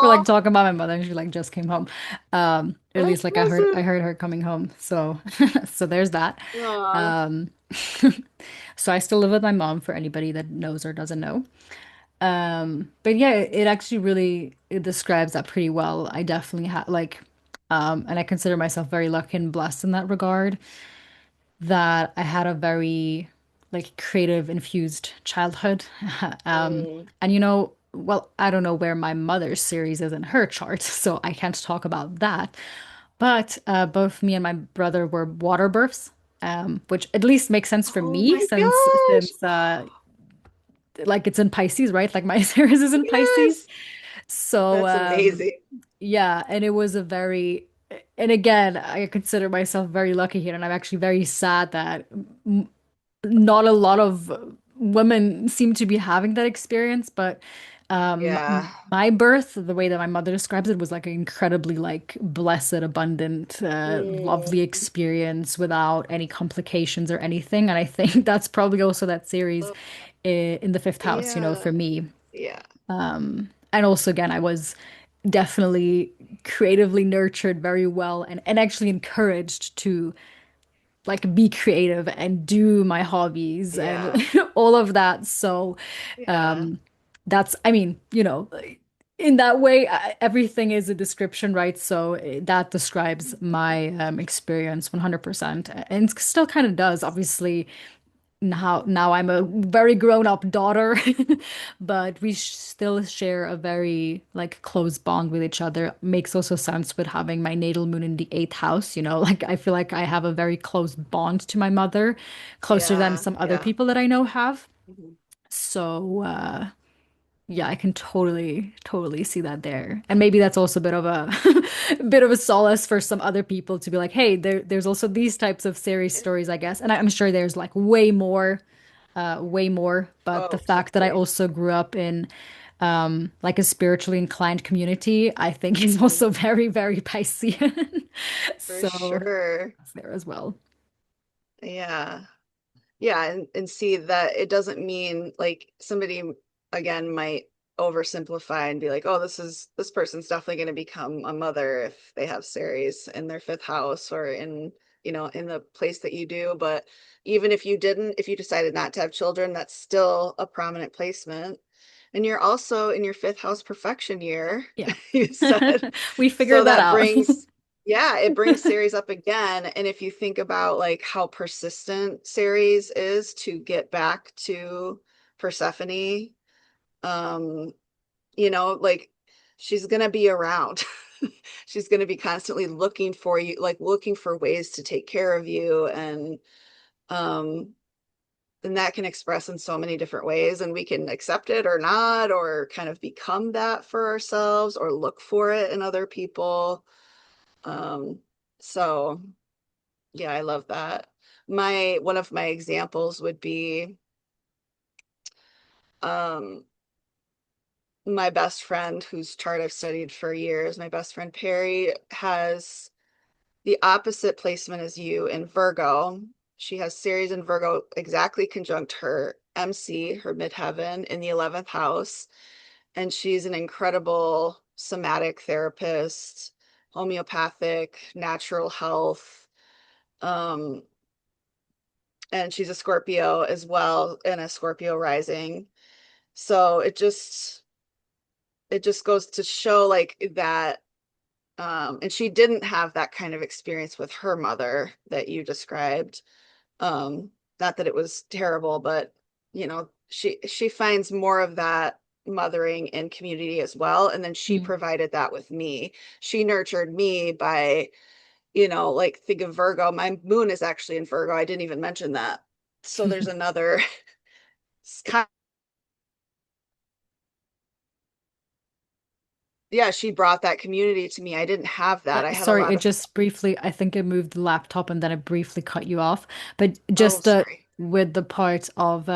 like Oh, talking about my mother, and she like just came home. Or at oh, least like I Present. heard her coming home. So so there's that. Aw. Um, so I still live with my mom for anybody that knows or doesn't know. But yeah, it actually really it describes that pretty well. I definitely had like, and I consider myself very lucky and blessed in that regard, that I had a very like creative infused childhood. Mm, And well, I don't know where my mother's series is in her chart, so I can't talk about that. But both me and my brother were water births, which at least makes sense for oh me my since gosh. like it's in Pisces, right? Like my series is in Pisces. Yes. So That's amazing. yeah, and it was a very, and again, I consider myself very lucky here, and I'm actually very sad that not a lot of women seem to be having that experience. But Yeah. my birth, the way that my mother describes it, was like an incredibly like blessed, abundant, lovely Mm. experience without any complications or anything. And I think that's probably also that series Oh, in the fifth house, yeah. for me. Yeah. And also, again, I was definitely creatively nurtured very well and actually encouraged to like be creative and do my hobbies and Yeah. all of that. So Yeah. um that's I mean, in that way everything is a description, right? So that describes my experience 100%. And it still kind of does. Obviously, now I'm a very grown-up daughter, but we still share a very like close bond with each other. Makes also sense with having my natal moon in the eighth house, like I feel like I have a very close bond to my mother, closer than Yeah. some other Yeah. people that I know have. Mhm. So yeah, I can totally see that there. And maybe that's also a bit of a bit of a solace for some other people to be like, hey, there's also these types of series stories, I guess. And I'm sure there's like way more. But the Oh, fact that I totally. also grew up in like a spiritually inclined community, I think is Mhm. also very Piscean. For So sure. that's there as well. Yeah. Yeah, and see that it doesn't mean like somebody again might oversimplify and be like, oh, this person's definitely going to become a mother if they have Ceres in their fifth house or in the place that you do. But even if you didn't, if you decided not to have children, that's still a prominent placement. And you're also in your fifth house perfection year, Yeah. you said. We So figured that that out. brings, yeah, it brings Ceres up again. And if you think about like how persistent Ceres is to get back to Persephone, um, like she's gonna be around. She's gonna be constantly looking for you, like looking for ways to take care of you. Um, and that can express in so many different ways, and we can accept it or not, or kind of become that for ourselves, or look for it in other people. Um, so yeah, I love that. My one of my examples would be um my best friend whose chart I've studied for years, my best friend Perry has the opposite placement as you in Virgo. She has Ceres in Virgo exactly conjunct her MC, her midheaven, in the 11th house. And she's an incredible somatic therapist, homeopathic, natural health. Um, and she's a Scorpio as well, and a Scorpio rising. So it just goes to show like that. And she didn't have that kind of experience with her mother that you described. Um, Not that it was terrible, but she finds more of that mothering in community as well. And then she Mm. provided that with me. She nurtured me by, like think of Virgo. My moon is actually in Virgo. I didn't even mention that. So there's another yeah, she brought that community to me. I didn't have that. I had a Sorry, lot it of, just briefly, I think it moved the laptop and then it briefly cut you off. But oh, just sorry. with the part of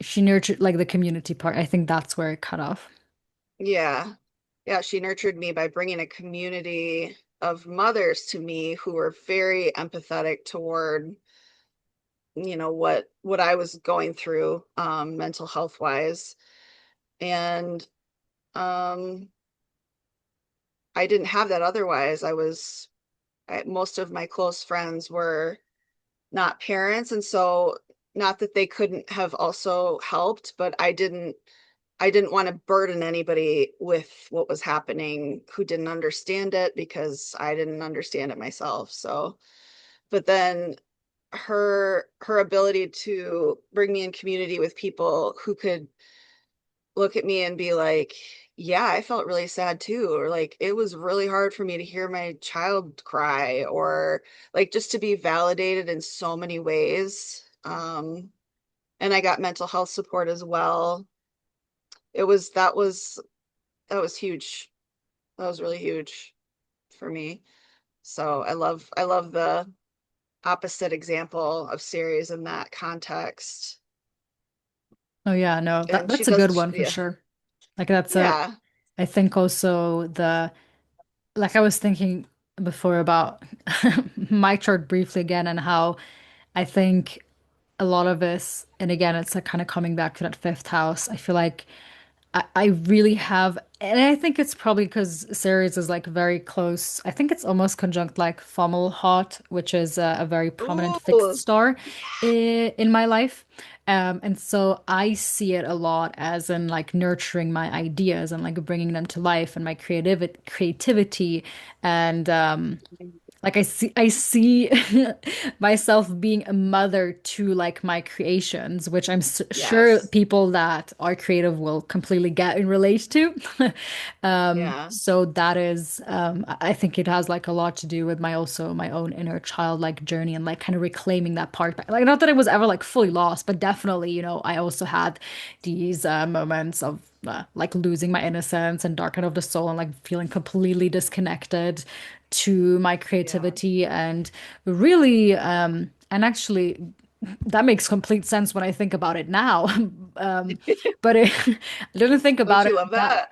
she nurtured like the community part, I think that's where it cut off. Yeah. Yeah, she nurtured me by bringing a community of mothers to me who were very empathetic toward, what I was going through, mental health wise. And um, I didn't have that otherwise. Most of my close friends were not parents, and so not that they couldn't have also helped, but I didn't want to burden anybody with what was happening who didn't understand it because I didn't understand it myself. So, but then her ability to bring me in community with people who could look at me and be like, yeah, I felt really sad too, or like it was really hard for me to hear my child cry, or like just to be validated in so many ways. And I got mental health support as well. It was that was huge. That was really huge for me. So I love the opposite example of Ceres in that context. Oh yeah, no, And she that's a good does, one for yeah, sure. Like that's a yeah. I think also the like I was thinking before about my chart briefly again and how I think a lot of us, and again, it's like kind of coming back to that fifth house. I feel like I really have, and I think it's probably because Ceres is like very close. I think it's almost conjunct like Fomalhaut, which is a very prominent fixed Ooh, star in my life. And so I see it a lot as in like nurturing my ideas and like bringing them to life and my creativity and like I see myself being a mother to like my creations, which I'm s sure yes. people that are creative will completely get and relate to. Yeah. So that is I think it has like a lot to do with my also my own inner childlike journey and like kind of reclaiming that part back. Like not that it was ever like fully lost, but definitely, I also had these moments of like losing my innocence and dark night of the soul and like feeling completely disconnected to my Yeah. creativity and really and actually that makes complete sense when I think about it now. um but I didn't think Don't about it you love that that?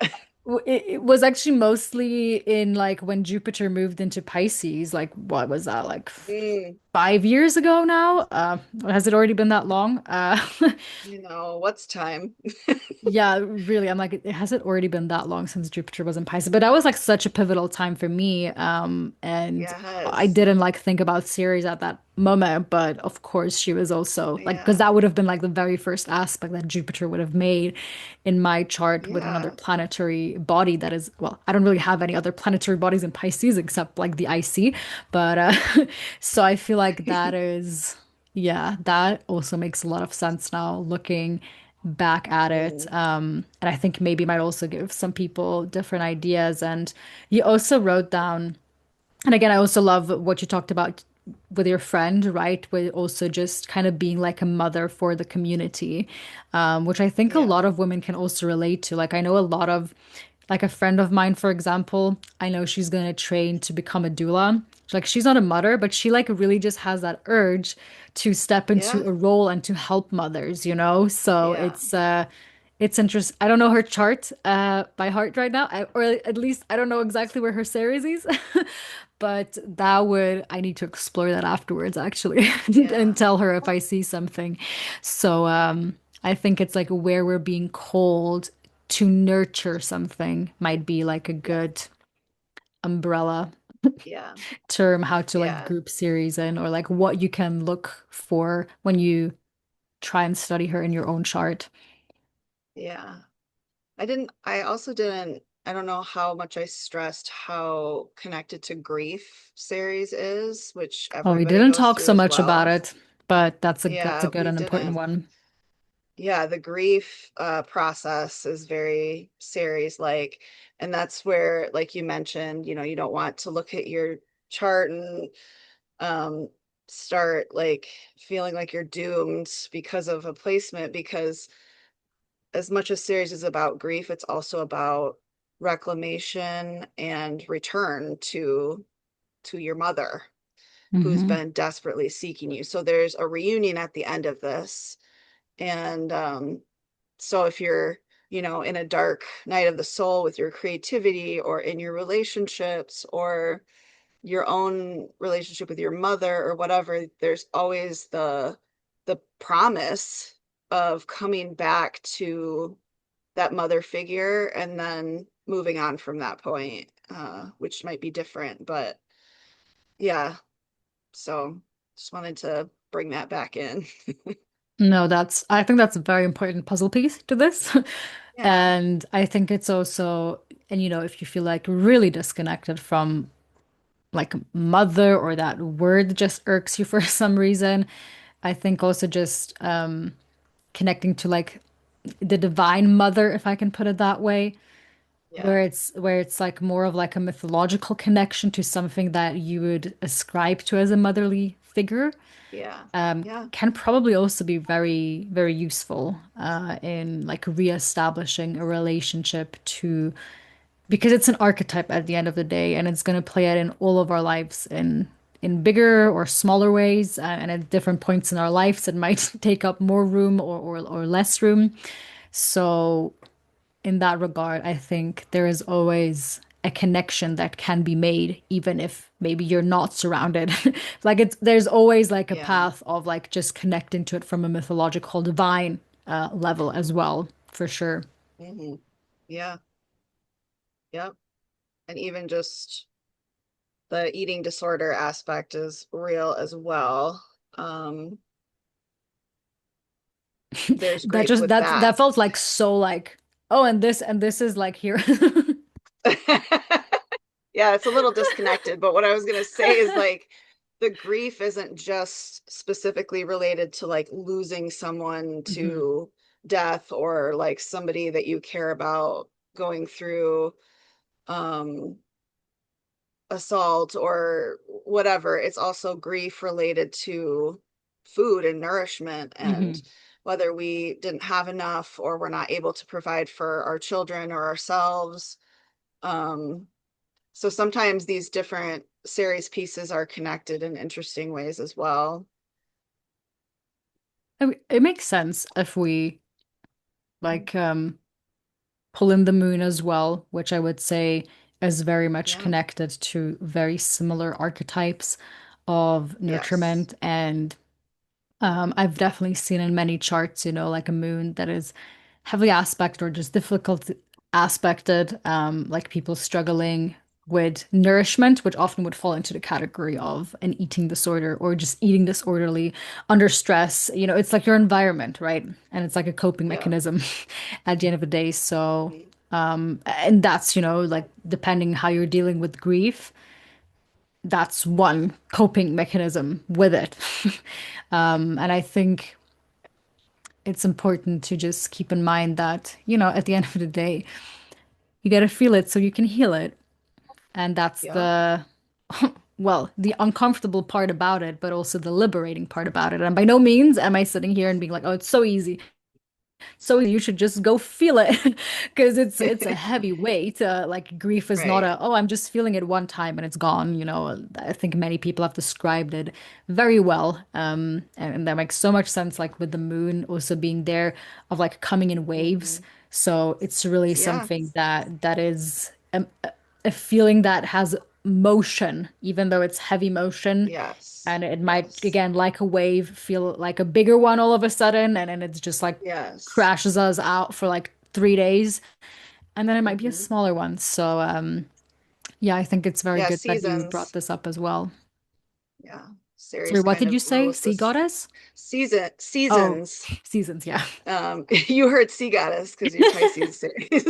it was actually mostly in like when Jupiter moved into Pisces, like what was that, like Mm, 5 years ago now? Has it already been that long? what's time? Yeah, really. I'm like, has it already been that long since Jupiter was in Pisces? But that was like such a pivotal time for me. And I Yes. didn't like think about Ceres at that moment, but of course she was also like, because Yeah. that would have been like the very first aspect that Jupiter would have made in my chart with another Yeah. planetary body that is, well, I don't really have any other planetary bodies in Pisces except like the IC. But so I feel like that is, yeah, that also makes a lot of sense now looking back at it. Mm, And I think maybe might also give some people different ideas. And you also wrote down, and again, I also love what you talked about with your friend, right? With also just kind of being like a mother for the community, which I think a yeah. lot of women can also relate to. Like, I know a lot of, like a friend of mine, for example, I know she's going to train to become a doula. Like, she's not a mother, but she like really just has that urge to step into Yeah. a role and to help mothers, you know? So Yeah. it's interesting. I don't know her chart by heart right now, or at least I don't know exactly where her Ceres is. But that would, I need to explore that afterwards, actually, and Yeah. tell her if I see something. So, I think it's like where we're being called to nurture something might be like a Yeah. good umbrella Yeah. term, how to like Yeah. group series in, or like what you can look for when you try and study her in your own chart. Yeah. I also didn't, I don't know how much I stressed how connected to grief series is, which Oh, we everybody didn't goes talk through so as much about well. it, but that's a Yeah, good we and important didn't. one. Yeah, the grief process is very series like, and that's where, like you mentioned, you don't want to look at your chart and um start like feeling like you're doomed because of a placement, because as much as series is about grief, it's also about reclamation and return to your mother who's Hmm. been desperately seeking you. So there's a reunion at the end of this. And so if you're, in a dark night of the soul with your creativity or in your relationships or your own relationship with your mother or whatever, there's always the promise of coming back to that mother figure and then moving on from that point, which might be different, but yeah. So just wanted to bring that back in. No, I think that's a very important puzzle piece to this. Yeah, And I think it's also, and if you feel like really disconnected from like mother or that word just irks you for some reason, I think also just connecting to like the divine mother, if I can put it that way, yeah, where it's like more of like a mythological connection to something that you would ascribe to as a motherly figure, yeah, yeah, can probably also be very, very useful in like reestablishing a relationship to, because it's an archetype at the end of the day, and it's going to play out in all of our lives in bigger or smaller ways, and at different points in our lives, it might take up more room or less room. So in that regard, I think there is always a connection that can be made, even if maybe you're not surrounded. Like there's always like a yeah. path of like just connecting to it from a mythological divine level as well, for sure. Hmm. Yeah. Yep. And even just the eating disorder aspect is real as well. Um, there's That grief just with that that. felt like so like, oh, and this is like here. Yeah, it's a little disconnected, but what I was going to say is like the grief isn't just specifically related to like losing someone Hmm. to death or like somebody that you care about going through um assault or whatever. It's also grief related to food and nourishment and Hmm. whether we didn't have enough or we're not able to provide for our children or ourselves. Um, so sometimes these different series pieces are connected in interesting ways as well. It makes sense if we like pull in the moon as well, which I would say is very much Yeah. connected to very similar archetypes of Yes. nurturement. And I've definitely seen in many charts, like a moon that is heavily aspect or just difficult aspected, like people struggling with nourishment, which often would fall into the category of an eating disorder or just eating disorderly under stress. It's like your environment, right? And it's like a coping Yeah. mechanism at the end of the day. So, Mhm. and that's, like depending how you're dealing with grief, that's one coping mechanism with it. And I think it's important to just keep in mind that, at the end of the day, you got to feel it so you can heal it. And that's Yeah. well, the uncomfortable part about it, but also the liberating part about it. And by no means am I sitting here and being like, oh, it's so easy. So you should just go feel it because it's a heavy weight. Like grief is not Right. a, oh, I'm just feeling it one time and it's gone. I think many people have described it very well. And that makes so much sense, like with the moon also being there of like coming in waves. Hmm. So it's really Yeah. something that is a feeling that has motion, even though it's heavy motion. Yes. And it might, Yes. again, like a wave, feel like a bigger one all of a sudden. And then it's just like Yes. crashes us out for like 3 days. And then it might be a Hmm. smaller one. So, yeah, I think it's very Yeah. good that you brought Seasons. this up as well. Yeah. Sorry, Series what kind did you of say? rules Sea this goddess? Oh, seasons. seasons, yeah. You heard sea goddess because you're Pisces series.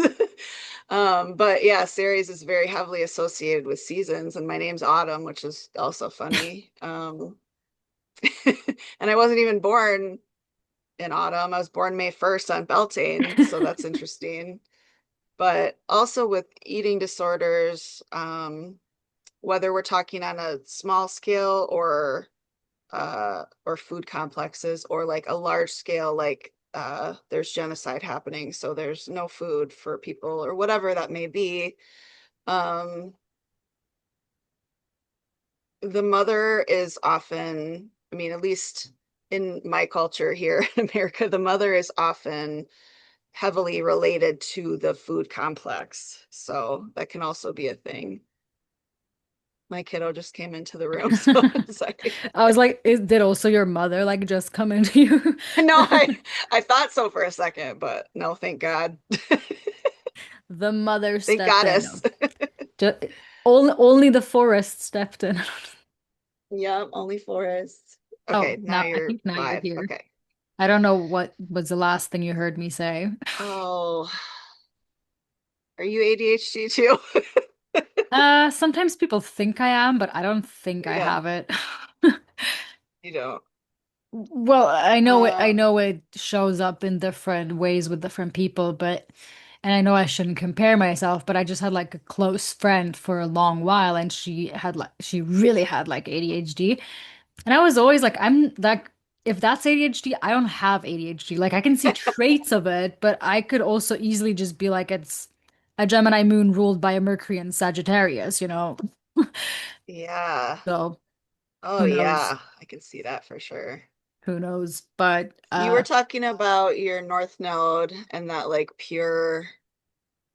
But yeah, Ceres is very heavily associated with seasons, and my name's Autumn, which is also funny. And I wasn't even born in autumn. I was born May 1st on Beltane, so that's interesting. But also with eating disorders, whether we're talking on a small scale or food complexes or like a large scale like there's genocide happening so there's no food for people or whatever that may be. um the mother is often, I mean, at least in my culture here in America, the mother is often heavily related to the food complex, so that can also be a thing. My kiddo just came into the room, so sorry. I was like, did also your mother like just come into you? No, I thought so for a second, but no, thank God. The mother Thank stepped in. No, goddess. just, only the forest stepped in. Yep, only forest. Okay, Oh, now now I you're think now you're live. here. Okay. I don't know what was the last thing you heard me say. Oh, are you ADHD too? Sometimes people think I am, but I don't think I Yeah, have it. you don't. Well, I Uh, know it shows up in different ways with different people, and I know I shouldn't compare myself, but I just had like a close friend for a long while and she really had like ADHD. And I was always like, I'm like, if that's ADHD, I don't have ADHD. Like I can see traits of it, but I could also easily just be like, it's a Gemini moon ruled by a Mercury and Sagittarius. yeah. So Oh, who knows? yeah. I can see that for sure. Who knows? But You were talking about your North Node and that like pure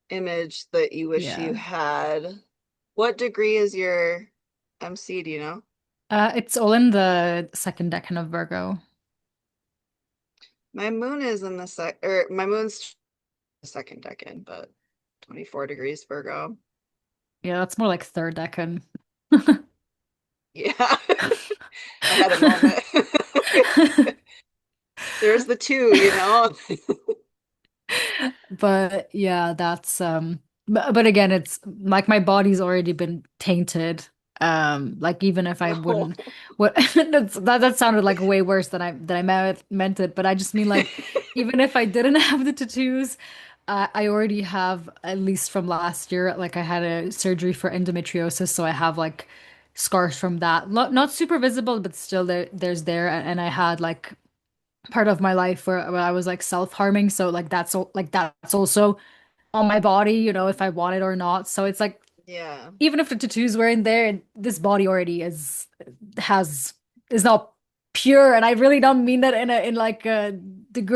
image that you wish you yeah. had. What degree is your MC, do you know? It's all in the second decan of Virgo. My moon is in the sec or my moon's the second decan, but 24 degrees Virgo. Yeah, that's more like third decan. Yeah, I had a moment. There's the two, you know? But yeah, that's but again, it's like my body's already been tainted. Like even if I Oh. wouldn't what that sounded like way worse than I meant it, but I just mean like even if I didn't have the tattoos, I already have at least from last year, like I had a surgery for endometriosis, so I have like scars from that. Not super visible, but still there's there and I had like part of my life where I was like self-harming. So like that's also on my body, if I want it or not. So it's like Yeah. even if the tattoos were in there, this body already has is not pure. And I really don't mean that in like a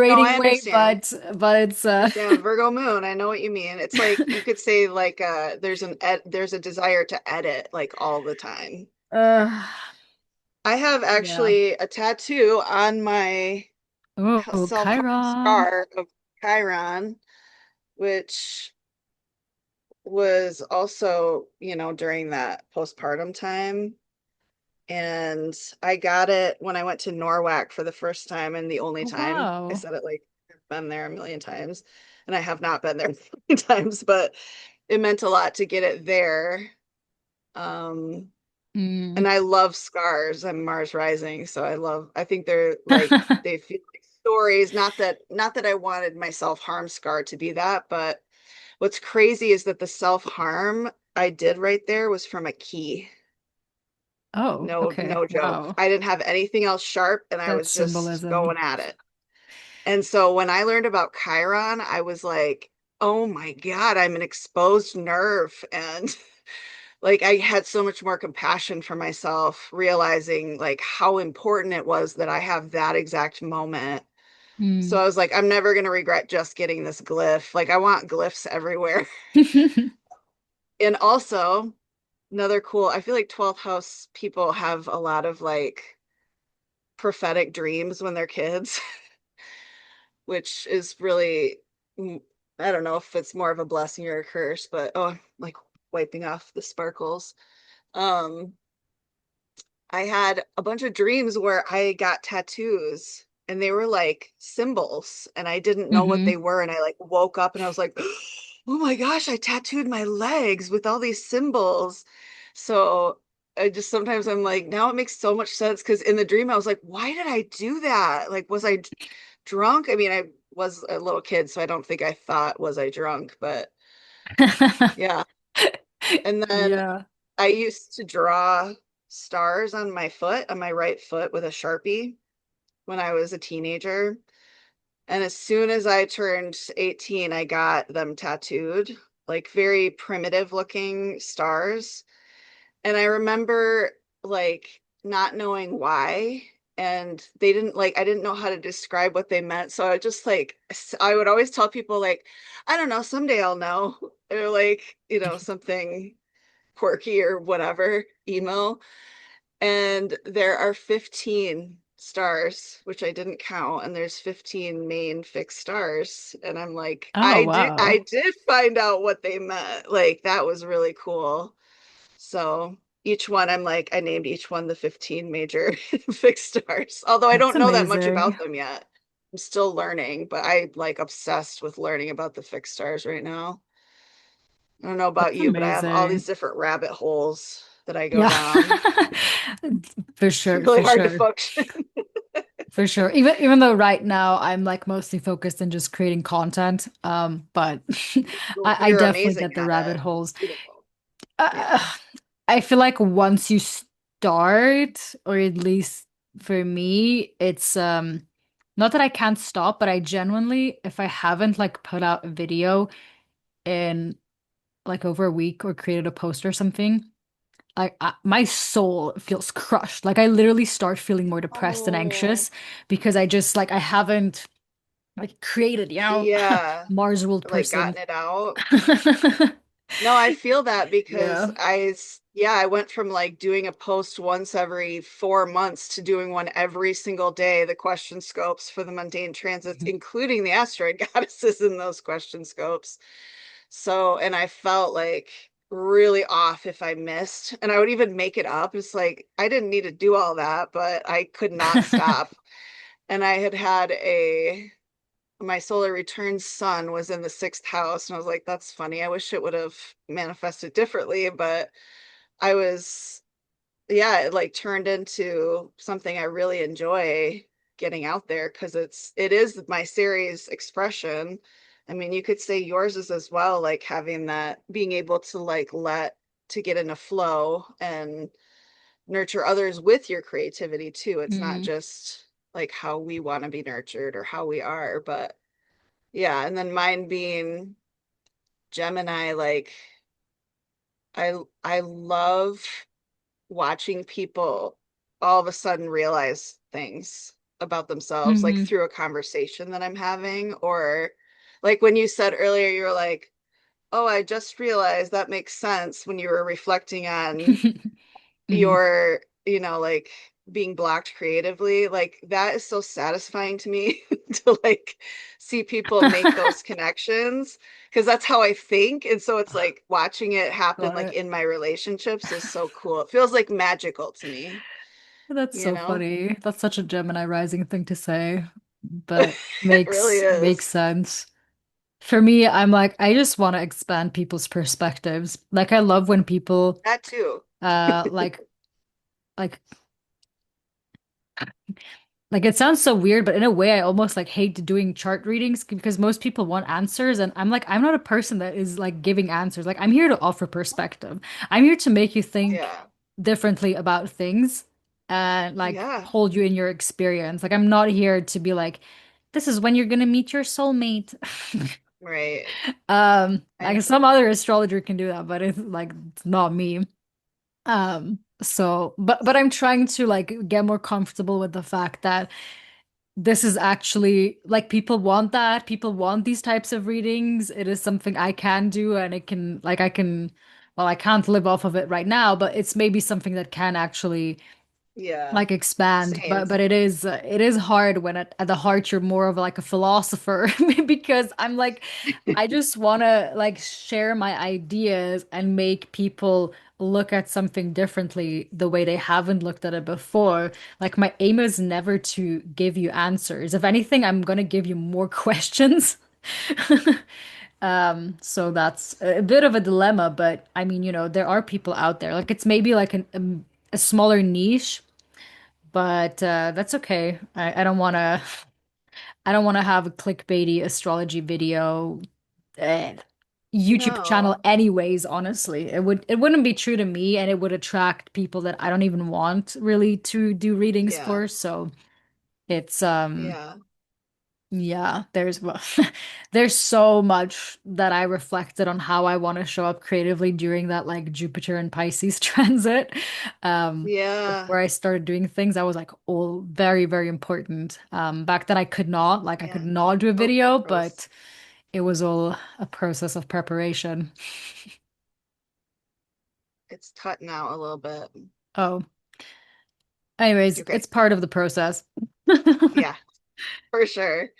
No, degrading I way, understand. but it's Yeah, Virgo moon. I know what you mean. It's like you could say like there's a desire to edit like all the time. uh I have yeah. actually a tattoo on my Oh, self-harm Chiron. scar of Chiron, which was also, during that postpartum time. And I got it when I went to Norwalk for the first time and the only Oh time. I wow. said it like I've been there a million times, and I have not been there a million times, but it meant a lot to get it there. Um, Mm. and I love scars. I'm Mars rising, so I think they're like they feel like stories. Not that I wanted my self-harm scar to be that, but what's crazy is that the self-harm I did right there was from a key. Oh, No, okay. no joke. Wow. I didn't have anything else sharp and I That's was just going symbolism. at it. And so when I learned about Chiron, I was like, oh my God, I'm an exposed nerve. And like I had so much more compassion for myself, realizing like how important it was that I have that exact moment. So Mm. I was like, I'm never going to regret just getting this glyph. Like I want glyphs everywhere. And also, another cool, I feel like 12th house people have a lot of like prophetic dreams when they're kids, which is really, I don't know if it's more of a blessing or a curse, but oh, I'm like wiping off the sparkles. Um, I had a bunch of dreams where I got tattoos and they were like symbols and I didn't know what hmm they were. And I like woke up and I was like, oh my gosh, I tattooed my legs with all these symbols. So I just sometimes I'm like, now it makes so much sense because in the dream I was like, why did I do that? Like, was I drunk? I mean, I was a little kid, so I don't think I thought, was I drunk? But yeah. And then Yeah. I used to draw stars on my foot, on my right foot with a Sharpie when I was a teenager. And as soon as I turned 18, I got them tattooed, like very primitive looking stars. And I remember like not knowing why. And they didn't like, I didn't know how to describe what they meant. So I just like, I would always tell people, like, I don't know, someday I'll know. Or like, something quirky or whatever, emo. And there are 15 stars, which I didn't count, and there's 15 main fixed stars. And I'm like, Oh, I did find out what they meant. Like that was really cool. So each one, I'm like, I named each one the 15 major fixed stars. Although I that's don't know that much amazing. about them yet. I'm still learning, but I like obsessed with learning about the fixed stars right now. I don't know about That's you, but I have all amazing. these different rabbit holes that I go Yeah. down. For It's sure, really for hard to sure. function. For sure. Even though right now I'm like mostly focused on just creating content. But I You're definitely amazing get the at rabbit it. holes. Beautiful. Uh, Yeah. I feel like once you start, or at least for me, it's not that I can't stop, but I genuinely, if I haven't like put out a video in like over a week or created a post or something, my soul feels crushed. Like I literally start feeling more depressed and Oh, anxious because I just like I haven't like created, yeah. Mars world Like person. gotten it out. No, I feel that because Yeah. yeah, I went from like doing a post once every 4 months to doing one every single day, the question scopes for the mundane transits, including the asteroid goddesses in those question scopes. So, and I felt like really off if I missed, and I would even make it up. It's like I didn't need to do all that, but I could not stop. And I had had a my solar return sun was in the sixth house, and I was like, that's funny. I wish it would have manifested differently, but I was, yeah, it like turned into something I really enjoy getting out there because it is my series expression. I mean, you could say yours is as well, like having that being able to like let to get in a flow and nurture others with your creativity too. It's not Mm, just like how we want to be nurtured or how we are, but yeah, and then mine being Gemini, like I love watching people all of a sudden realize things about themselves, like hmm through a conversation that I'm having, or like when you said earlier, you were like, oh, I just realized that makes sense when you were reflecting on hmm your, like being blocked creatively. Like that is so satisfying to me to like see people make those connections because that's how I think. And so it's like watching it happen Got like it. in my relationships is so cool. It feels like magical to me, That's you so know? funny. That's such a Gemini rising thing to say, but It really makes is. sense. For me, I'm like, I just want to expand people's perspectives. Like I love when people That too. uh like like like it sounds so weird, but in a way I almost like hate doing chart readings because most people want answers and I'm like I'm not a person that is like giving answers. Like I'm here to offer perspective. I'm here to make you think Yeah. differently about things and like Yeah. hold you in your experience. Like I'm not here to be like this is when you're gonna meet your soulmate. Right. I Like some other astrologer can do that, but it's not me. So but I'm trying to like get more comfortable with the fact that this is actually like people want that. People want these types of readings. It is something I can do and it can like I can well, I can't live off of it right now, but it's maybe something that can actually yeah. like expand, Same. but it is hard when at the heart you're more of like a philosopher because I'm like I just want to like share my ideas and make people look at something differently the way they haven't looked at it before. Like my aim is never to give you answers. If anything, I'm gonna give you more questions. So that's a bit of a dilemma, but I mean, there are people out there. Like it's maybe like a smaller niche, but that's okay. I don't want to I don't want to have a clickbaity astrology video uh, YouTube channel No. anyways, honestly. It wouldn't be true to me and it would attract people that I don't even want really to do readings Yeah. for. So it's Yeah. yeah, there's well, there's so much that I reflected on how I want to show up creatively during that like Jupiter and Pisces transit. Yeah. Before I started doing things, I was like all very, very important. Back then I could Yeah. not do a Oh, video, gross. but it was all a process of preparation. It's cutting out a little bit. Oh, anyways, Okay. it's part of the process. Yeah, for sure.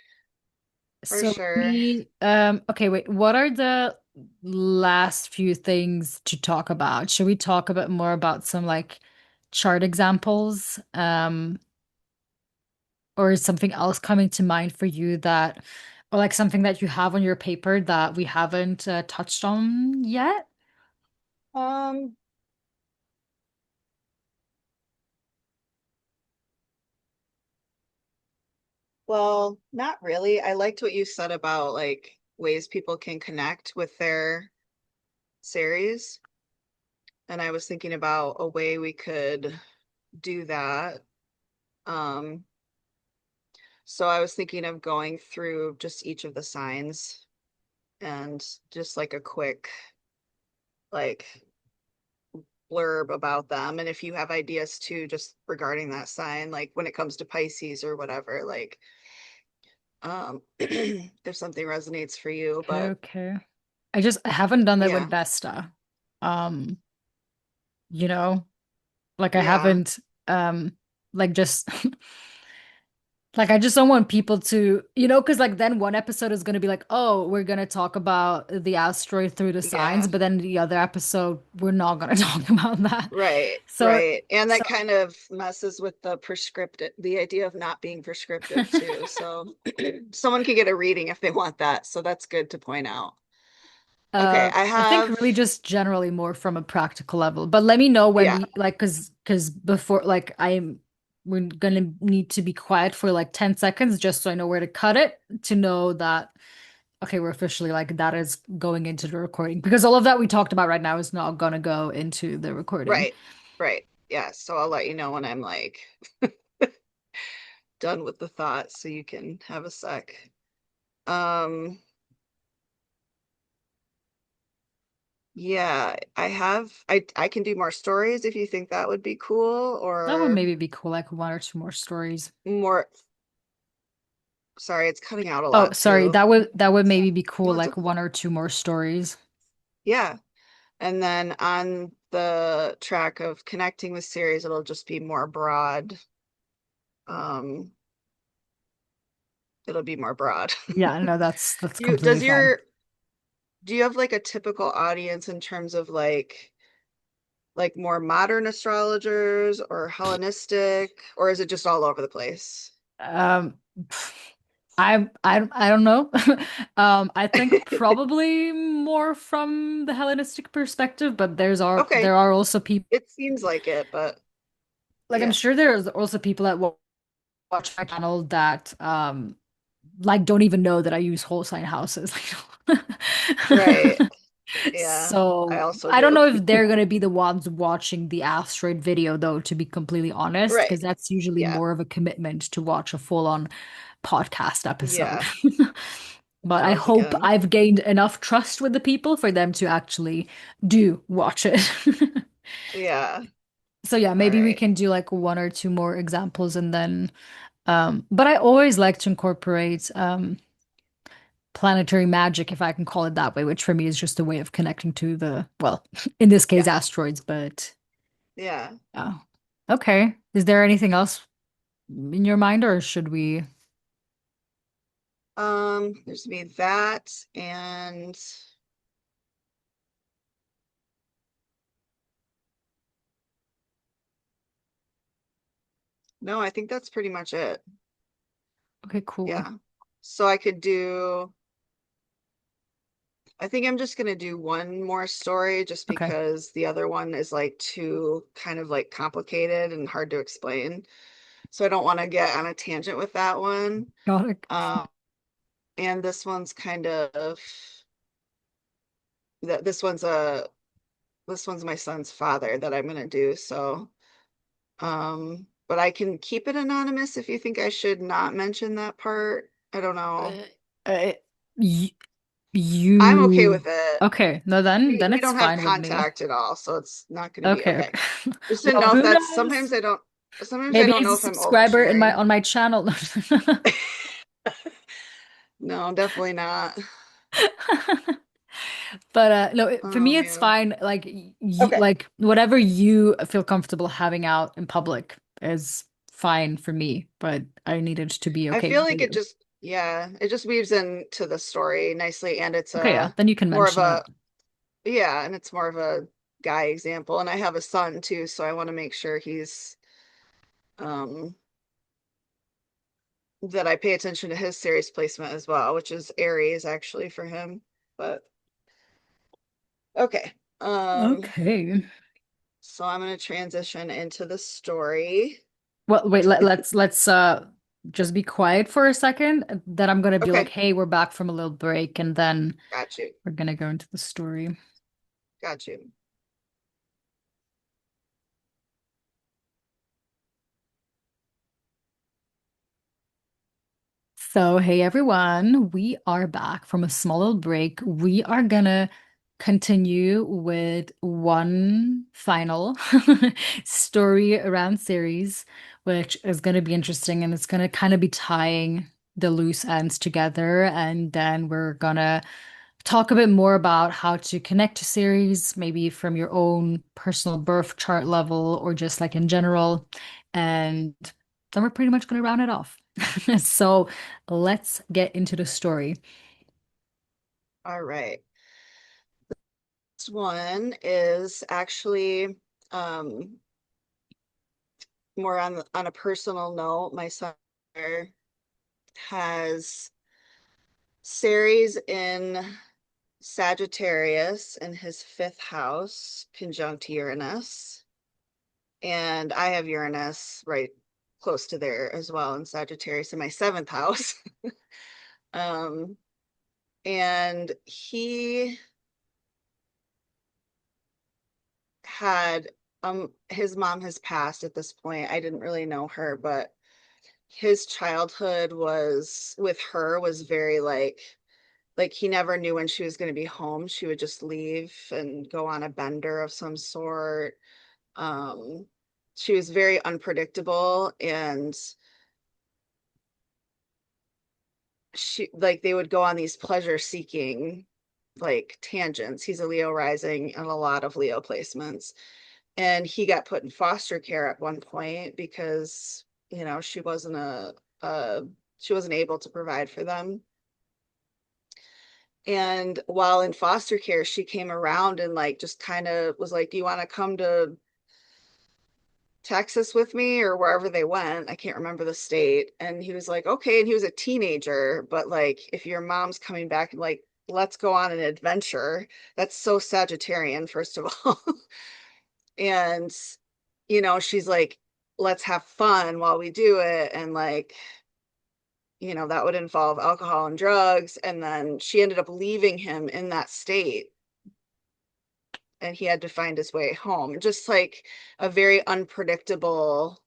For So let sure. me, okay, wait, what are the last few things to talk about? Should we talk a bit more about some like chart examples? Or is something else coming to mind for you that, or like something that you have on your paper that we haven't touched on yet? Um, well, not really. I liked what you said about like ways people can connect with their series. And I was thinking about a way we could do that. Um, so I was thinking of going through just each of the signs and just like a quick like blurb about them. And if you have ideas too, just regarding that sign, like when it comes to Pisces or whatever, like if something resonates for you. Okay, But okay. I haven't done that with yeah, Vesta. Um, you know, like I yeah, haven't like just Like I just don't want people to, because like then one episode is going to be like, oh, we're going to talk about the asteroid through the signs, Yeah. but then the other episode we're not going to talk about that. Right, So right. And so that kind of messes with the prescriptive, the idea of not being prescriptive too. So someone can get a reading if they want that. So that's good to point out. Okay, I I think have, really just generally more from a practical level. But let me know when yeah, we like because before like we're gonna need to be quiet for like 10 seconds just so I know where to cut it to know that okay, we're officially like that is going into the recording because all of that we talked about right now is not gonna go into the recording. right, right. Yeah, so I'll let you know when I'm like done with the thought so you can have a sec. Um, yeah, I can do more stories if you think that would be cool That would or maybe be cool, like one or two more stories. more, sorry, it's cutting out a Oh, lot sorry, too. that would So, maybe be cool, no, it's like okay. one or two more stories. Yeah. And then on the track of connecting with Ceres, it'll just be more broad. Um, it'll be more broad. Yeah, no, that's You completely does fine. your do you have like a typical audience in terms of like more modern astrologers or Hellenistic, or is it just all over the place? Um, I don't know. I think probably more from the Hellenistic perspective, but Okay, there are also people it seems like it, but like I'm yeah, sure there's also people that watch my channel that like don't even know that I use whole sign houses. right. Yeah, I So also I don't do. know if they're gonna be the ones watching the asteroid video though, to be completely honest, Right. because that's usually Yeah. more of a commitment to watch a full-on podcast episode. Yeah. But I Pause hope again. I've gained enough trust with the people for them to actually do watch it. Yeah. So yeah, All maybe we right. can do like one or two more examples and then but I always like to incorporate planetary magic, if I can call it that way, which for me is just a way of connecting to the, well, in this case, Yeah. asteroids, but Yeah. oh, okay. Is there anything else in your mind, or should we? There's me that and no, I think that's pretty much it. Okay, cool. Yeah. So I could do, I think I'm just gonna do one more story just Okay, because the other one is like too kind of like complicated and hard to explain. So I don't want to get on a tangent with that one. got it. Um, and this one's kind of that this one's my son's father that I'm gonna do. So but I can keep it anonymous if you think I should not mention that part. I don't know. Uh, uh, y I'm okay you with it. okay? No, then We it's don't have fine with me. contact at all, so it's not going to be Okay, okay. okay. Just didn't Well, know if who that's knows? sometimes I Maybe don't he's know a if I'm subscriber in my oversharing. on my channel. No, definitely not. But no, for Oh me it's man. fine. Like Okay. like whatever you feel comfortable having out in public is fine for me, but I need it to be I okay feel for like you. it just weaves into the story nicely and it's Okay, yeah, a then you can more of mention it. a yeah, and it's more of a guy example and I have a son too, so I want to make sure he's um that I pay attention to his series placement as well, which is Aries actually for him. But okay. Okay. So I'm going to transition into the story. Well, wait, let's just be quiet for a second. Then I'm gonna be like, Okay, "Hey, we're back from a little break," and then got you. we're gonna go into the story. Got you. So, hey everyone, we are back from a small little break. We are gonna continue with one final story around series, which is gonna be interesting and it's gonna kind of be tying the loose ends together. And then we're gonna talk a bit more about how to connect to series, maybe from your own personal birth chart level or just like in general. And then we're pretty much gonna round it off. So let's get into the story. All right. This one is actually um, more on a personal note. My son has Ceres in Sagittarius in his fifth house, conjunct Uranus. And I have Uranus right close to there as well in Sagittarius in my seventh house. Um, and he had his mom has passed at this point. I didn't really know her, but his childhood was with her was very like he never knew when she was going to be home. She would just leave and go on a bender of some sort. Um, she was very unpredictable, and she like they would go on these pleasure seeking like tangents. He's a Leo rising and a lot of Leo placements. And he got put in foster care at one point because, she wasn't a she wasn't able to provide for them. And while in foster care, she came around and like just kind of was like, "Do you want to come to Texas with me?" or wherever they went. I can't remember the state. And he was like, "Okay." And he was a teenager, but like, if your mom's coming back and like, let's go on an adventure, that's so Sagittarian, first of all. And, she's like, let's have fun while we do it. And like, that would involve alcohol and drugs. And then she ended up leaving him in that state and he had to find his way home. Just like a very unpredictable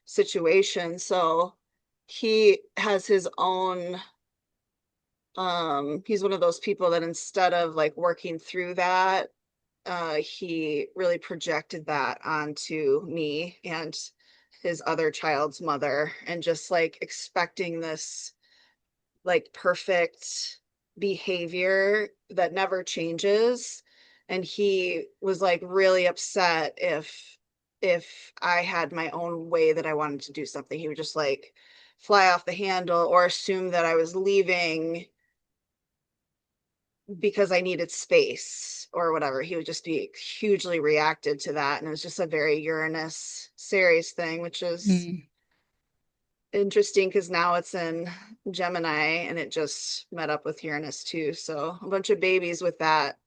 situation. So he has his own he's one of those people that instead of like working through that, he really projected that onto me and his other child's mother and just like expecting this like perfect behavior that never changes. And he was like really upset if I had my own way that I wanted to do something. He would just like fly off the handle or assume that I was leaving because I needed space or whatever. He would just be hugely reacted to that. And it was just a very Uranus Ceres thing, which is Mm. interesting because now it's in Gemini and it just met up with Uranus too. So a bunch of babies with that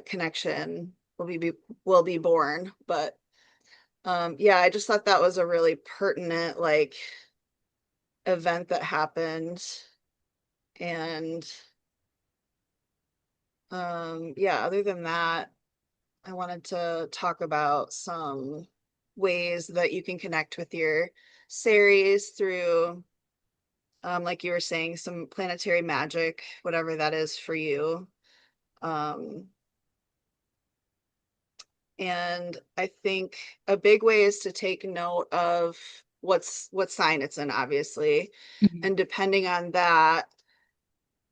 connection will be born. But yeah, I just thought that was a really pertinent like event that happened. And yeah, other than that, I wanted to talk about some ways that you can connect with your Ceres through, like you were saying, some planetary magic, whatever that is for you. Um, and I think a big way is to take note of what sign it's in, obviously. Mhm. And depending on that,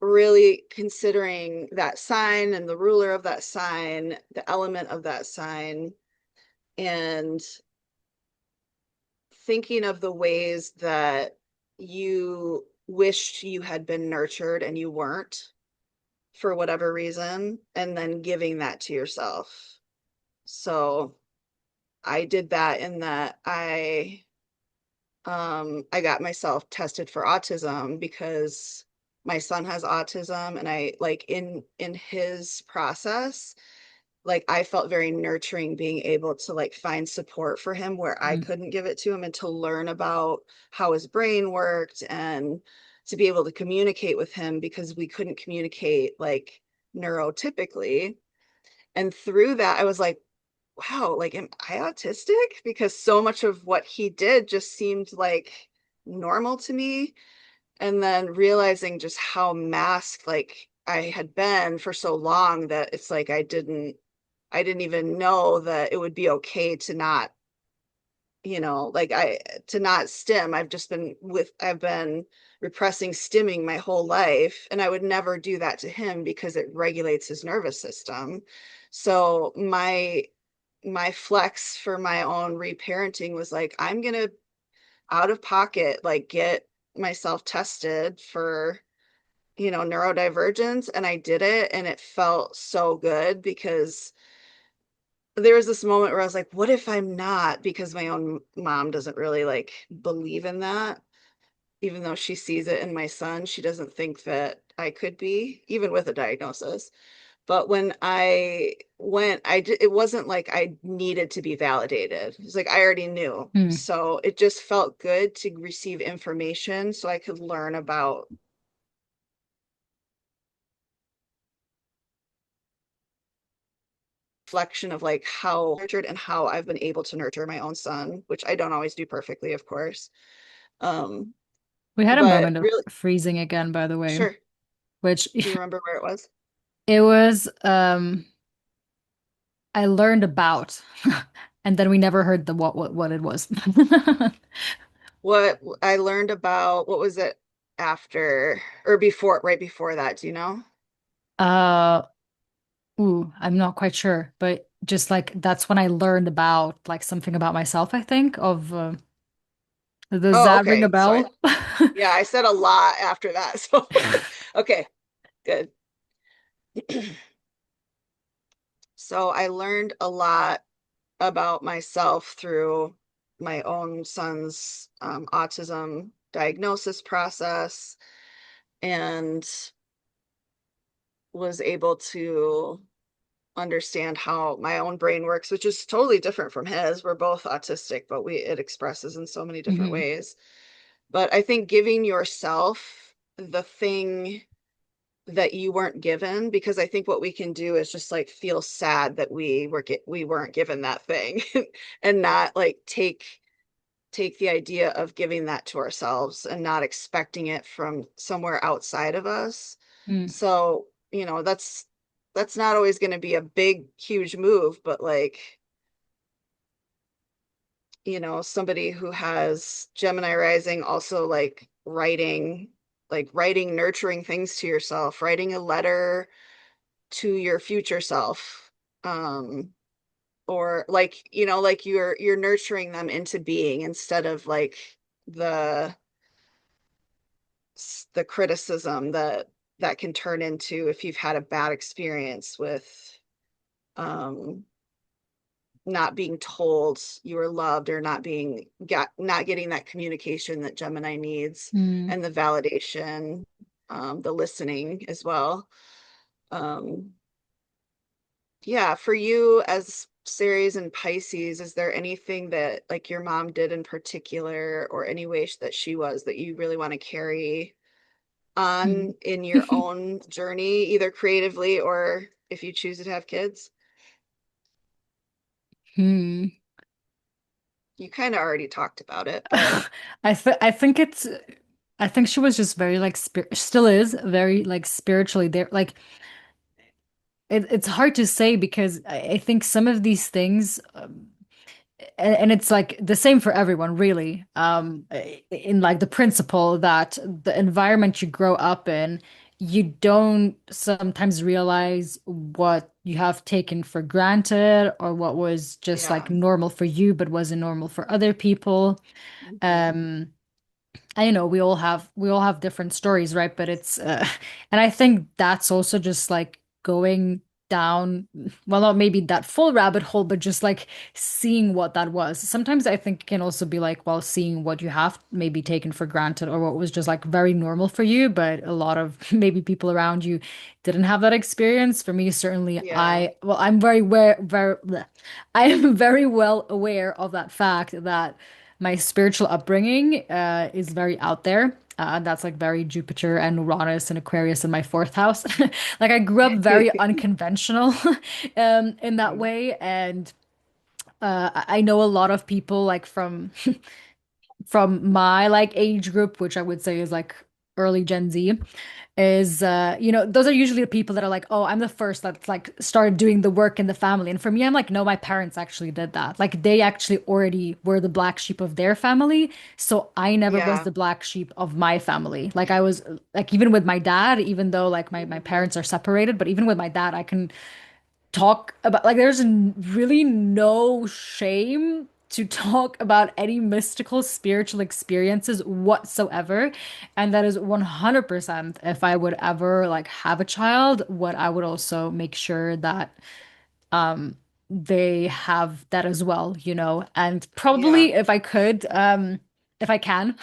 really considering that sign and the ruler of that sign, the element of that sign, and thinking of the ways that you wished you had been nurtured and you weren't for whatever reason, and then giving that to yourself. So I did that in that I got myself tested for autism because my son has autism and I like in his process like I felt very nurturing being able to like find support for him where I Mm. couldn't give it to him and to learn about how his brain worked and to be able to communicate with him because we couldn't communicate like neurotypically. And through that, I was like, wow, like, am I autistic? Because so much of what he did just seemed like normal to me. And then realizing just how masked like I had been for so long that it's like I didn't even know that it would be okay to not, like to not stim. I've been repressing stimming my whole life, and I would never do that to him because it regulates his nervous system. So my flex for my own reparenting was like, I'm gonna out of pocket, like get myself tested for, neurodivergence. And I did it and it felt so good because there was this moment where I was like, what if I'm not? Because my own mom doesn't really like believe in that. Even though she sees it in my son, she doesn't think that I could be, even with a diagnosis. But when I went, it wasn't like I needed to be validated. It's like I already knew. Hmm. So it just felt good to receive information so I could learn about reflection of like how nurtured and how I've been able to nurture my own son, which I don't always do perfectly, of course. Um, We had a but moment of really, freezing again, by the way, sure. which Do you remember where it was? it was I learned about and then we never heard the what it was. What I learned about, what was it after or before, right before that? Do you know? Uh I'm not quite sure, but just like that's when I learned about like something about myself, I think, of does Oh, that ring a okay. bell? Yeah, I said a lot after that. So, okay, good. So I learned a lot about myself through my own son's autism diagnosis process and was able to understand how my own brain works, which is totally different from his. We're both autistic, but it expresses in so many different Hmm. ways. But I think giving yourself the thing that you weren't given, because I think what we can do is just like feel sad that we weren't given that thing and not like take the idea of giving that to ourselves and not expecting it from somewhere outside of us. Mm. So, that's not always going to be a big, huge move, but like, somebody who has Gemini rising also like writing nurturing things to yourself, writing a letter to your future self. Or like, like you're nurturing them into being instead of like the the criticism that can turn into if you've had a bad experience with um not being told you are loved or not getting that communication that Gemini needs Mm. and the validation, the listening as well. Um, yeah, for you as Ceres and Pisces, is there anything that like your mom did in particular or any way that she was that you really want to carry Mm. on in your own journey, either creatively or if you choose to have kids? Hmm. You kind of already talked about it, but I think it's I think she was just very like still is very like spiritually there. Like it's hard to say because I think some of these things and it's like the same for everyone really in like the principle that the environment you grow up in you don't sometimes realize what you have taken for granted or what was just like yeah. normal for you but wasn't normal for other people. Mhm. um I know we all have different stories, right? But it's and I think that's also just like going down, well, not maybe that full rabbit hole, but just like seeing what that was. Sometimes I think it can also be like, well, seeing what you have maybe taken for granted or what was just like very normal for you, but a lot of maybe people around you didn't have that experience. For me, certainly Yeah. I'm very aware, I am very well aware of that fact that my spiritual upbringing is very out there. That's like very Jupiter and Uranus and Aquarius in my fourth house. Like I grew up very unconventional in that Mhm. way, and I know a lot of people like from my like age group, which I would say is like early Gen Z, is those are usually the people that are like, oh, I'm the first that's like started doing the work in the family. And for me, I'm like, no, my parents actually did that. Like they actually already were the black sheep of their family. So I never was Yeah. the black sheep of my family. Like I was like even with my dad, even though like my Mhm. parents are separated, but even with my dad, I can talk about like there's really no shame to talk about any mystical spiritual experiences whatsoever. And that is 100% if I would ever like have a child, what I would also make sure that um they have that as well, you know. And Yeah. probably if I can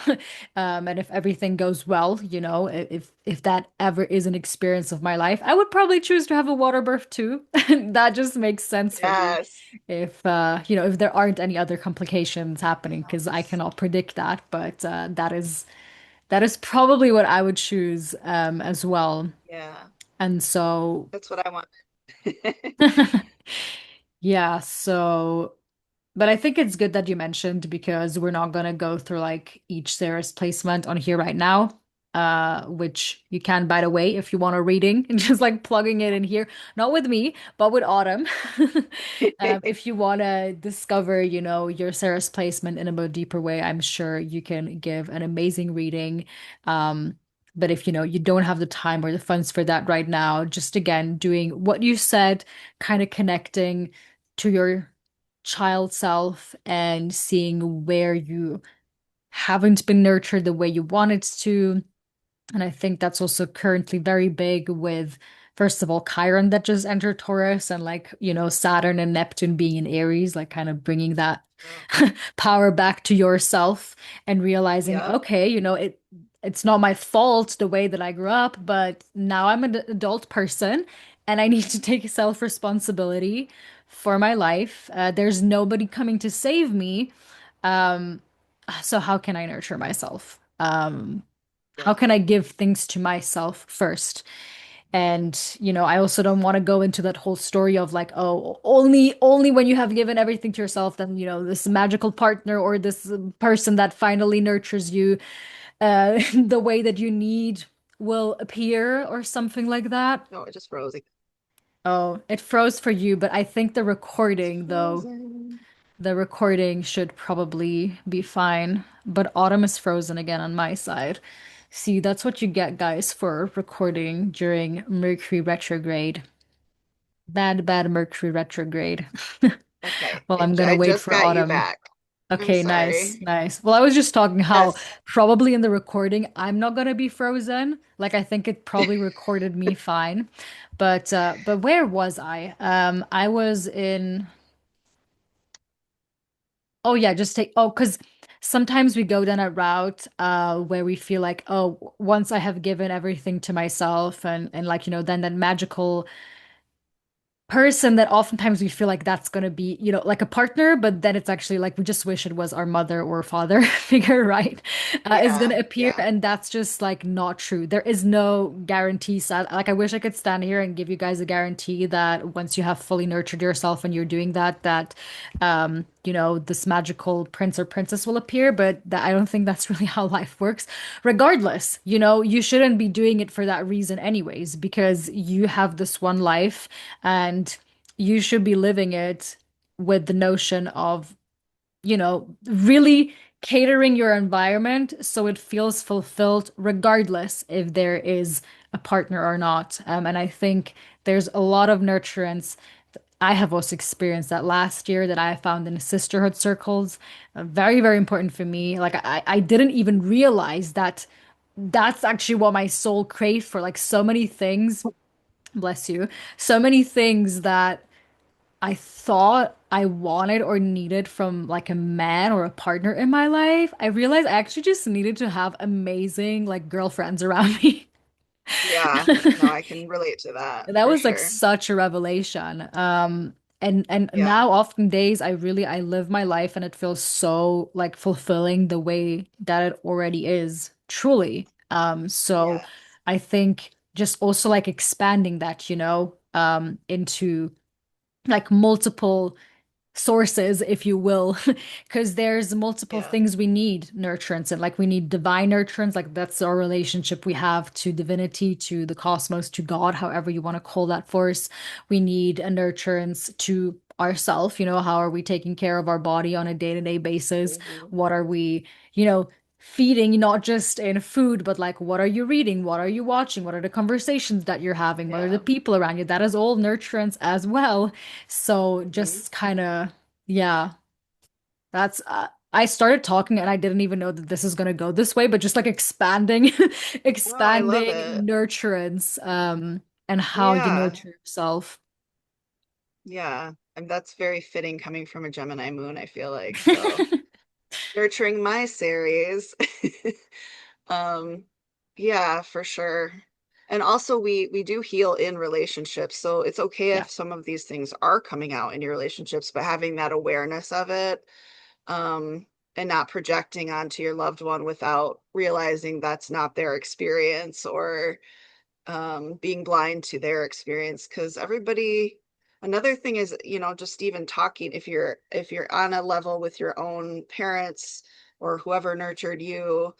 and if everything goes well, you know, if that ever is an experience of my life, I would probably choose to have a water birth too. That just makes sense for me Yes. if you know, if there aren't any other complications happening because I Yes. cannot predict that, but that is probably what I would choose as well. Yeah. And so That's what I want. yeah, so but I think it's good that you mentioned because we're not gonna go through like each Ceres placement on here right now. Which you can, by the way, if you want a reading and just like plugging it in here, not with me, but with Autumn. If you want to discover, you know, your Ceres placement in a more deeper way, I'm sure you can give an amazing reading. Um, but if you know you don't have the time or the funds for that right now, just again doing what you said, kind of connecting to your child self and seeing where you haven't been nurtured the way you wanted to. And I think that's also currently very big with, first of all, Chiron that just entered Taurus and like, you know, Saturn and Neptune being in Aries, like kind of bringing that Oh, power back to yourself and realizing, yep. okay, you know, it's not my fault the way that I grew up, but now I'm an adult person and I need to take self-responsibility for my life. There's nobody coming to save me. Um, so how can I nurture myself? How Yeah. can I give things to myself first? And, you know, I also don't want to go into that whole story of like, oh, only when you have given everything to yourself, then, you know, this magical partner or this person that finally nurtures you the way that you need will appear or something like that. No, it just froze. Oh, it froze for you, but I think the It's recording, though, frozen. the recording should probably be fine. But Autumn is frozen again on my side. See, that's what you get, guys, for recording during Mercury retrograde. Bad, bad Mercury retrograde. Okay. Well, I'm gonna I wait just for got you Autumn. back. I'm Okay, nice, sorry. nice. Well, I was just talking how Yes. probably in the recording I'm not gonna be frozen. Like I think it probably recorded me fine. But where was I? I was in oh yeah, just take oh, because sometimes we go down a route where we feel like, oh, once I have given everything to myself and like, you know, then that magical person that oftentimes we feel like that's going to be, you know, like a partner, but then it's actually like we just wish it was our mother or father figure, right? Is going Yeah. to appear. Yeah. And that's just like not true. There is no guarantee. Like, I wish I could stand here and give you guys a guarantee that once you have fully nurtured yourself and you're doing that, you know, this magical prince or princess will appear. But I don't think that's really how life works. Regardless, you know, you shouldn't be doing it for that reason, anyways, because you have this one life and you should be living it with the notion of, you know, really catering your environment so it feels fulfilled, regardless if there is a partner or not. And I think there's a lot of nurturance. I have also experienced that last year that I found in sisterhood circles. Very, very important for me. Like, I didn't even realize that that's actually what my soul craved for. Like, so many things, bless you, so many things that I thought I wanted or needed from like a man or a partner in my life. I realized I actually just needed to have amazing like girlfriends around me. Yeah. No, I can relate to that That for was like sure. such a revelation. And Yeah. now often days I live my life and it feels so like fulfilling the way that it already is, truly. So Yes. I think just also like expanding that, you know, into like multiple sources, if you will, because there's multiple Yeah. things we need nurturance and like we need divine nurturance, like that's our relationship we have to divinity, to the cosmos, to God, however you want to call that force. We need a nurturance to ourself, you know, how are we taking care of our body on a day-to-day basis? Hmm. What are we, you know, feeding, not just in food, but like what are you reading? What are you watching? What are the conversations that you're having? What are the Yeah. people around you? That is all nurturance as well. So Hmm. just kind of, yeah. That's I started talking and I didn't even know that this is going to go this way, but just like expanding Oh, I love expanding it. nurturance and how you Yeah. nurture yourself. Yeah. And that's very fitting coming from a Gemini moon, I feel like. So nurturing my Ceres. Um, yeah, for sure. And also we do heal in relationships. So it's okay Yeah. if some of these things are coming out in your relationships, but having that awareness of it, um, and not projecting onto your loved one without realizing that's not their experience or being blind to their experience. Because everybody, another thing is, just even talking, if you're on a level with your own parents or whoever nurtured you,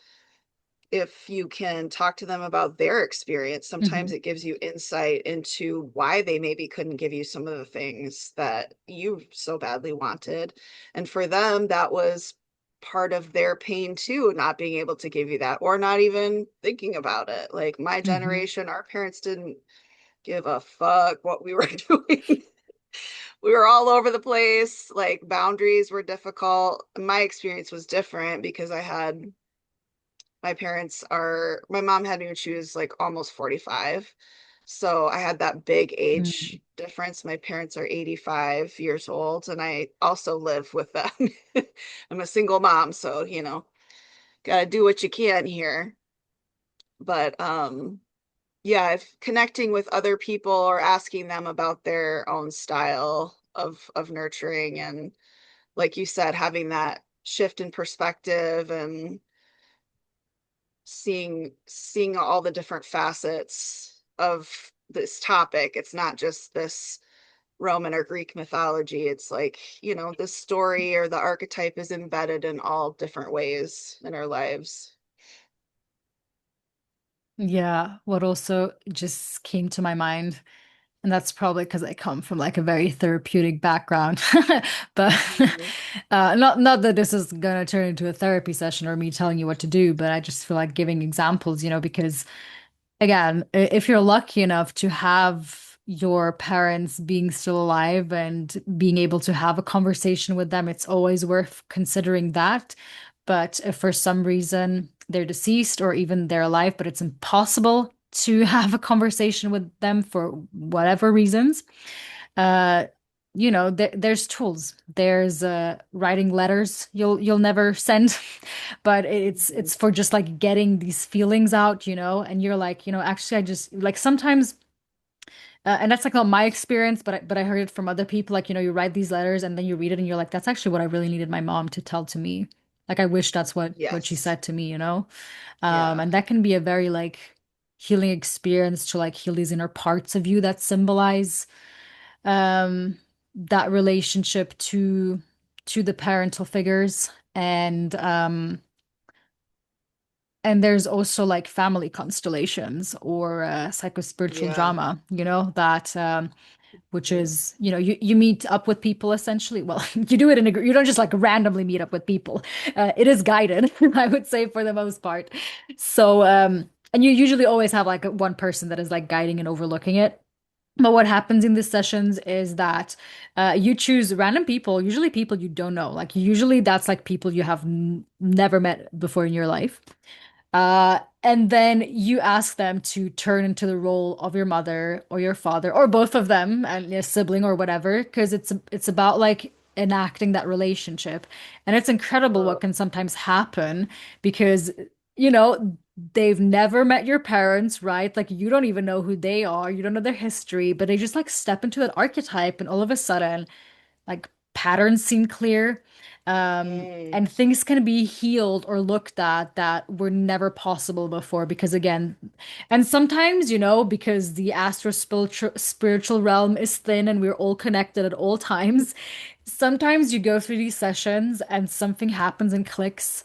if you can talk to them about their experience, sometimes Hmm. it gives you insight into why they maybe couldn't give you some of the things that you so badly wanted. And for them, that was part of their pain too, not being able to give you that or not even thinking about it. Like my Hmm. generation, our parents didn't give a fuck what we were doing. We were all over the place. Like boundaries were difficult. My experience was different because my mom had me when she was like almost 45. So I had that big age difference. My parents are 85 years old, and I also live with them. I'm a single mom, so, gotta do what you can here. But yeah, if connecting with other people or asking them about their own style of nurturing and like you said, having that shift in perspective and seeing all the different facets of this topic. It's not just this Roman or Greek mythology. It's like, the story or the archetype is embedded in all different ways in our lives. Yeah, what also just came to my mind, and that's probably because I come from like a very therapeutic background, but Mhm. not that this is gonna turn into a therapy session or me telling you what to do, but I just feel like giving examples, because again, if you're lucky enough to have your parents being still alive and being able to have a conversation with them, it's always worth considering that. But if for some reason they're deceased or even they're alive, but it's impossible to have a conversation with them for whatever reasons, uh, there's tools. There's writing letters you'll never send, but Mhm. it's for just like getting these feelings out, and you're like, actually I just like sometimes and that's like not my experience, but I heard it from other people, like, you write these letters and then you read it and you're like, that's actually what I really needed my mom to tell to me. Like I wish that's what she Yes. said to me. Yeah. And that can be a very like healing experience to like heal these inner parts of you that symbolize um that relationship to the parental figures and there's also like family constellations or psychospiritual Yeah. drama, that which Mhm. is, you meet up with people essentially. Well, you do it in a you don't just like randomly meet up with people. It is guided, I would say for the most part. So, and you usually always have like one person that is like guiding and overlooking it. But what happens in these sessions is that you choose random people, usually people you don't know. Like usually that's like people you have n never met before in your life. And then you ask them to turn into the role of your mother or your father or both of them and your sibling or whatever, because it's about like enacting that relationship. And it's incredible what Whoa. can sometimes happen because, they've never met your parents, right? Like you don't even know who they are, you don't know their history, but they just like step into that archetype and all of a sudden like patterns seem clear. Mm. And things can be healed or looked at that were never possible before because again, and sometimes, because the astro spiritual realm is thin and we're all connected at all times, sometimes you go through these sessions and something happens and clicks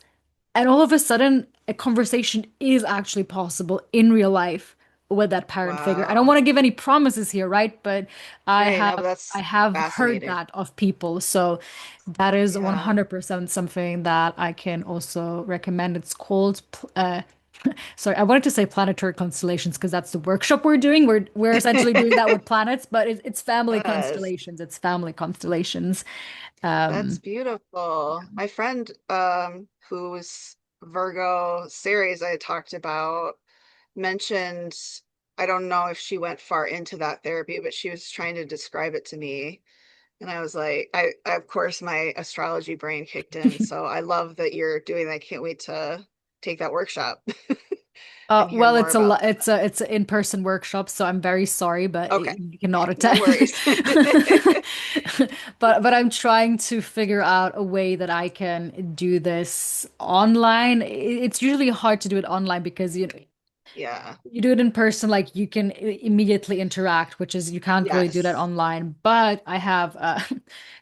and all of a sudden, a conversation is actually possible in real life with that parent figure. I don't Wow. want to give any promises here, right? But I Right. No, have but I that's have heard fascinating. that of people. So that is Yeah. 100% something that I can also recommend. It's called Sorry, I wanted to say planetary constellations because that's the workshop we're doing. We're essentially doing that with planets, but it's family Yes, constellations. It's family constellations. that's Um, beautiful. My friend, who's Virgo Ceres I talked about, mentioned, I don't know if she went far into that therapy, but she was trying to describe it to me. And I was like, of course, my astrology brain kicked in. So I love that you're doing that. I can't wait to take that workshut and hear well, more about that. it's an in-person workshop, so I'm very sorry, but Okay, you cannot no attend. worries. But I'm trying to figure out a way that I can do this online. It's usually hard to do it online because Yeah. you do it in person, like you can immediately interact, which is you can't really do that Yes. online. But I have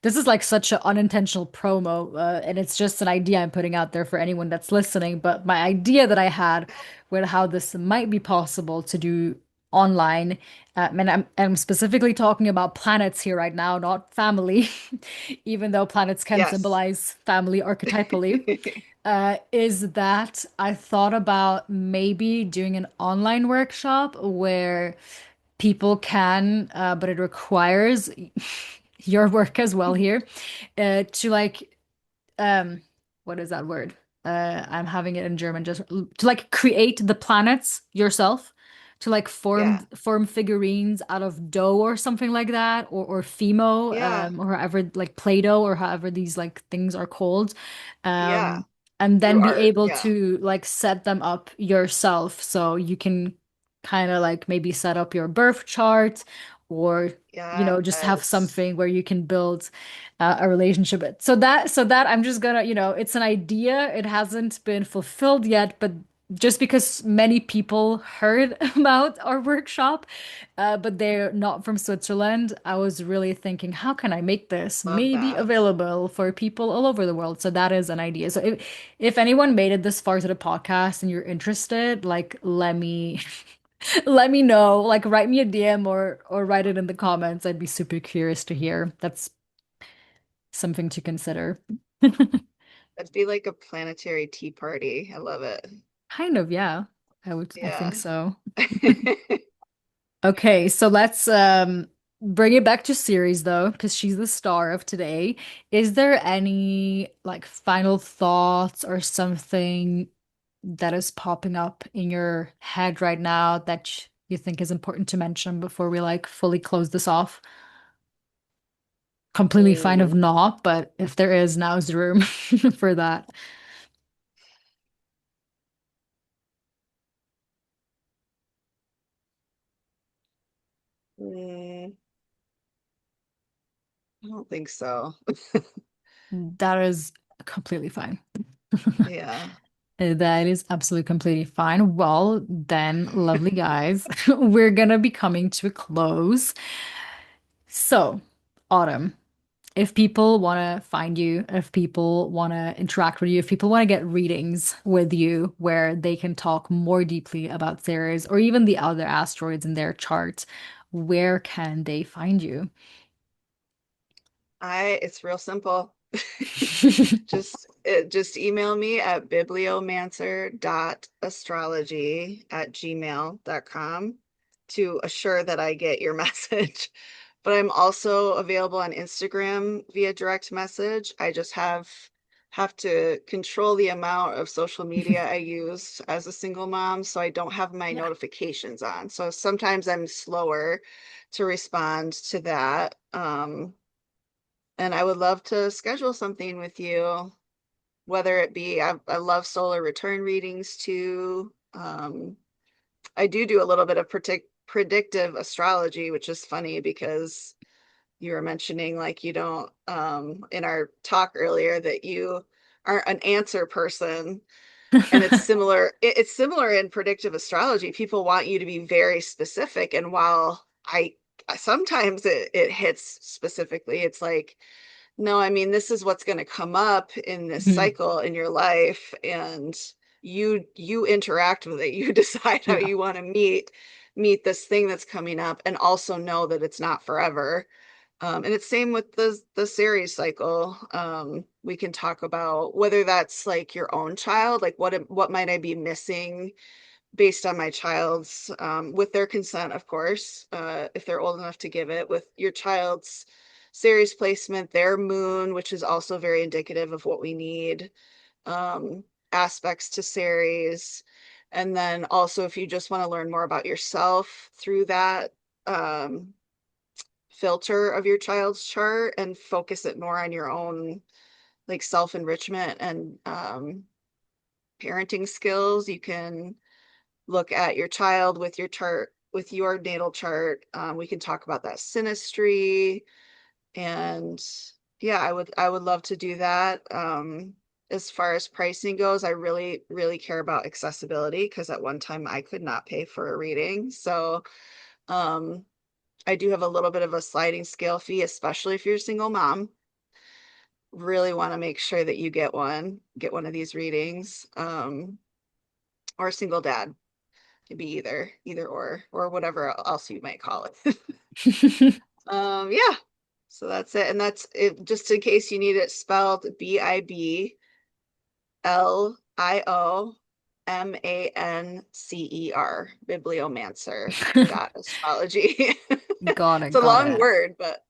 this is like such an unintentional promo, and it's just an idea I'm putting out there for anyone that's listening. But my idea that I had with how this might be possible to do online, and I'm specifically talking about planets here right now, not family, even though planets can Yes. symbolize family archetypally, is that I thought about maybe doing an online workshop where people can, but it requires your work as well here, to like um what is that word? I'm having it in German, just to like create the planets yourself, to like Yeah. form figurines out of dough or something like that, or Fimo, Yeah. or however, like Play-Doh or however these like things are called. Yeah. Um and Through then be art. able Yeah. to like set them up yourself so you can kind of like maybe set up your birth chart, or just have Yes. something where you can build a relationship. So that I'm just gonna, it's an idea. It hasn't been fulfilled yet, but just because many people heard about our workshop, but they're not from Switzerland, I was really thinking, how can I make this Love maybe that. available for people all over the world? So that is an idea. So if anyone made it this far to the podcast and you're interested, like let me let me know, like write me a DM or write it in the comments. I'd be super curious to hear. That's something to consider. That'd be like a planetary tea party. I love it. Kind of, yeah. I think Yeah. so. Okay, so let's bring it back to series though, because she's the star of today. Is there any like final thoughts or something that is popping up in your head right now that you think is important to mention before we like fully close this off? Completely fine if Mm, not, but if there is, now's the room for that. mm, I don't think so. That is completely fine. Yeah. That is absolutely completely fine. Well, then, lovely guys, we're gonna be coming to a close. So, Autumn, if people want to find you, if people want to interact with you, if people want to get readings with you where they can talk more deeply about Ceres or even the other asteroids in their chart, where can they find you? It's real simple. Just email me at bibliomancer.astrology@gmail.com to assure that I get your message. But I'm also available on Instagram via direct message. I just have to control the amount of social media I use as a single mom, so I don't have my Yeah. notifications on. So sometimes I'm slower to respond to that. And I would love to schedule something with you, whether it be, I love solar return readings too. I do a little bit of predictive astrology, which is funny because you were mentioning like you don't, in our talk earlier, that you aren't an answer person. And it's similar in predictive astrology. People want you to be very specific. And while sometimes it hits specifically, it's like, no, I mean, this is what's going to come up in this Mhm. cycle in your life, and you interact with it. You decide how Yeah. you want to meet this thing that's coming up, and also know that it's not forever. And it's same with the Ceres cycle. We can talk about whether that's like your own child, like what might I be missing based on my child's, with their consent, of course, if they're old enough to give it, with your child's Ceres placement, their moon, which is also very indicative of what we need, aspects to Ceres. And then also, if you just want to learn more about yourself through that filter of your child's chart and focus it more on your own like self-enrichment and parenting skills, you can look at your child with your chart, with your natal chart. We can talk about that synastry, and yeah, I would love to do that. As far as pricing goes, I really care about accessibility because at one time I could not pay for a reading. So um, I do have a little bit of a sliding scale fee, especially if you're a single mom. Really want to make sure that you get one of these readings, or a single dad. Could be either or whatever else you might call it. Yeah. So that's it. And that's it, just in case you need it spelled Bibliomancer, Bibliomancer dot astrology. Got It's it, a got long it. word, but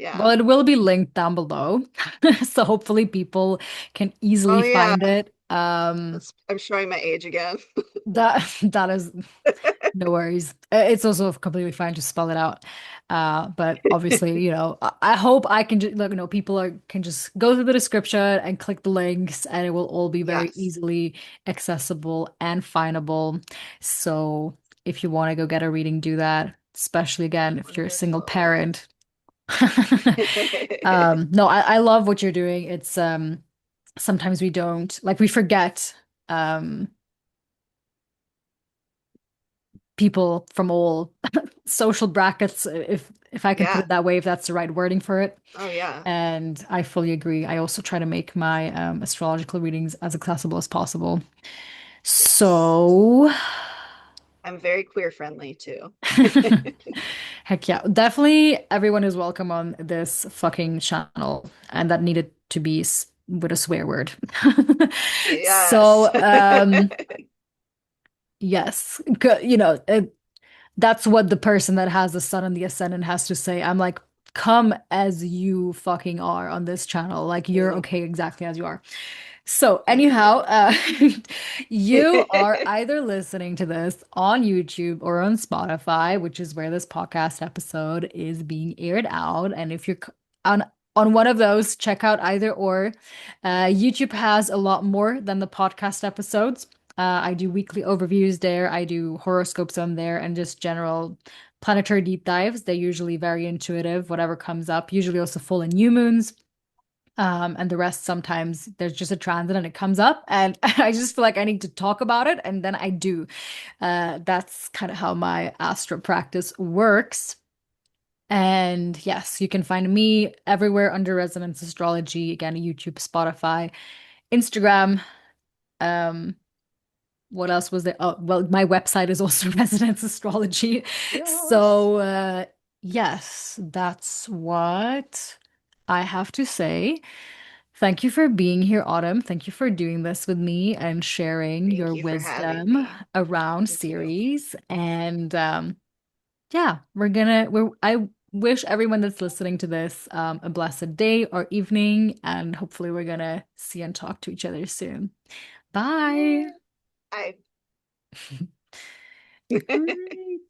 Well, yeah. it will be linked down below. So hopefully people can Oh easily yeah. find it. I'm showing my age again. That is no worries. It's also completely fine to spell it out. But obviously, I hope I can just, people can just go through the description and click the links, and it will all be very Yes. easily accessible and findable. So if you want to go get a reading, do that. Especially again, if you're a single Wonderful. parent. No, I love what you're doing. It's sometimes we don't like we forget um people from all social brackets, if I can put Yeah. it that way, if that's the right wording for it. Oh yeah. And I fully agree. I also try to make my astrological readings as accessible as possible. Yes. So, I'm very queer friendly too. heck yeah, definitely everyone is welcome on this fucking channel, and that needed to be with a swear word. Yes. So, yes, that's what the person that has the sun and the ascendant has to say. I'm like, come as you fucking are on this channel. Like, you're Mhm. okay exactly as you are. So, Thank you. anyhow, you are either listening to this on YouTube or on Spotify, which is where this podcast episode is being aired out. And if you're on one of those, check out either or. YouTube has a lot more than the podcast episodes. I do weekly overviews there. I do horoscopes on there and just general planetary deep dives. They're usually very intuitive, whatever comes up, usually also full and new moons. And the rest sometimes there's just a transit and it comes up, and I just feel like I need to talk about it, and then I do. That's kind of how my astro practice works. And yes, you can find me everywhere under Resonance Astrology. Again, YouTube, Spotify, Instagram. Um, what else was there? Oh, well, my website is also Resonance Astrology. Yes. So, yes, that's what I have to say. Thank you for being here, Autumn. Thank you for doing this with me and sharing Thank your you for having wisdom me. around Thank you. series. And yeah, I wish everyone that's listening to this a blessed day or evening, and hopefully we're gonna see and talk to each other soon. Bye. Yeah. I Great.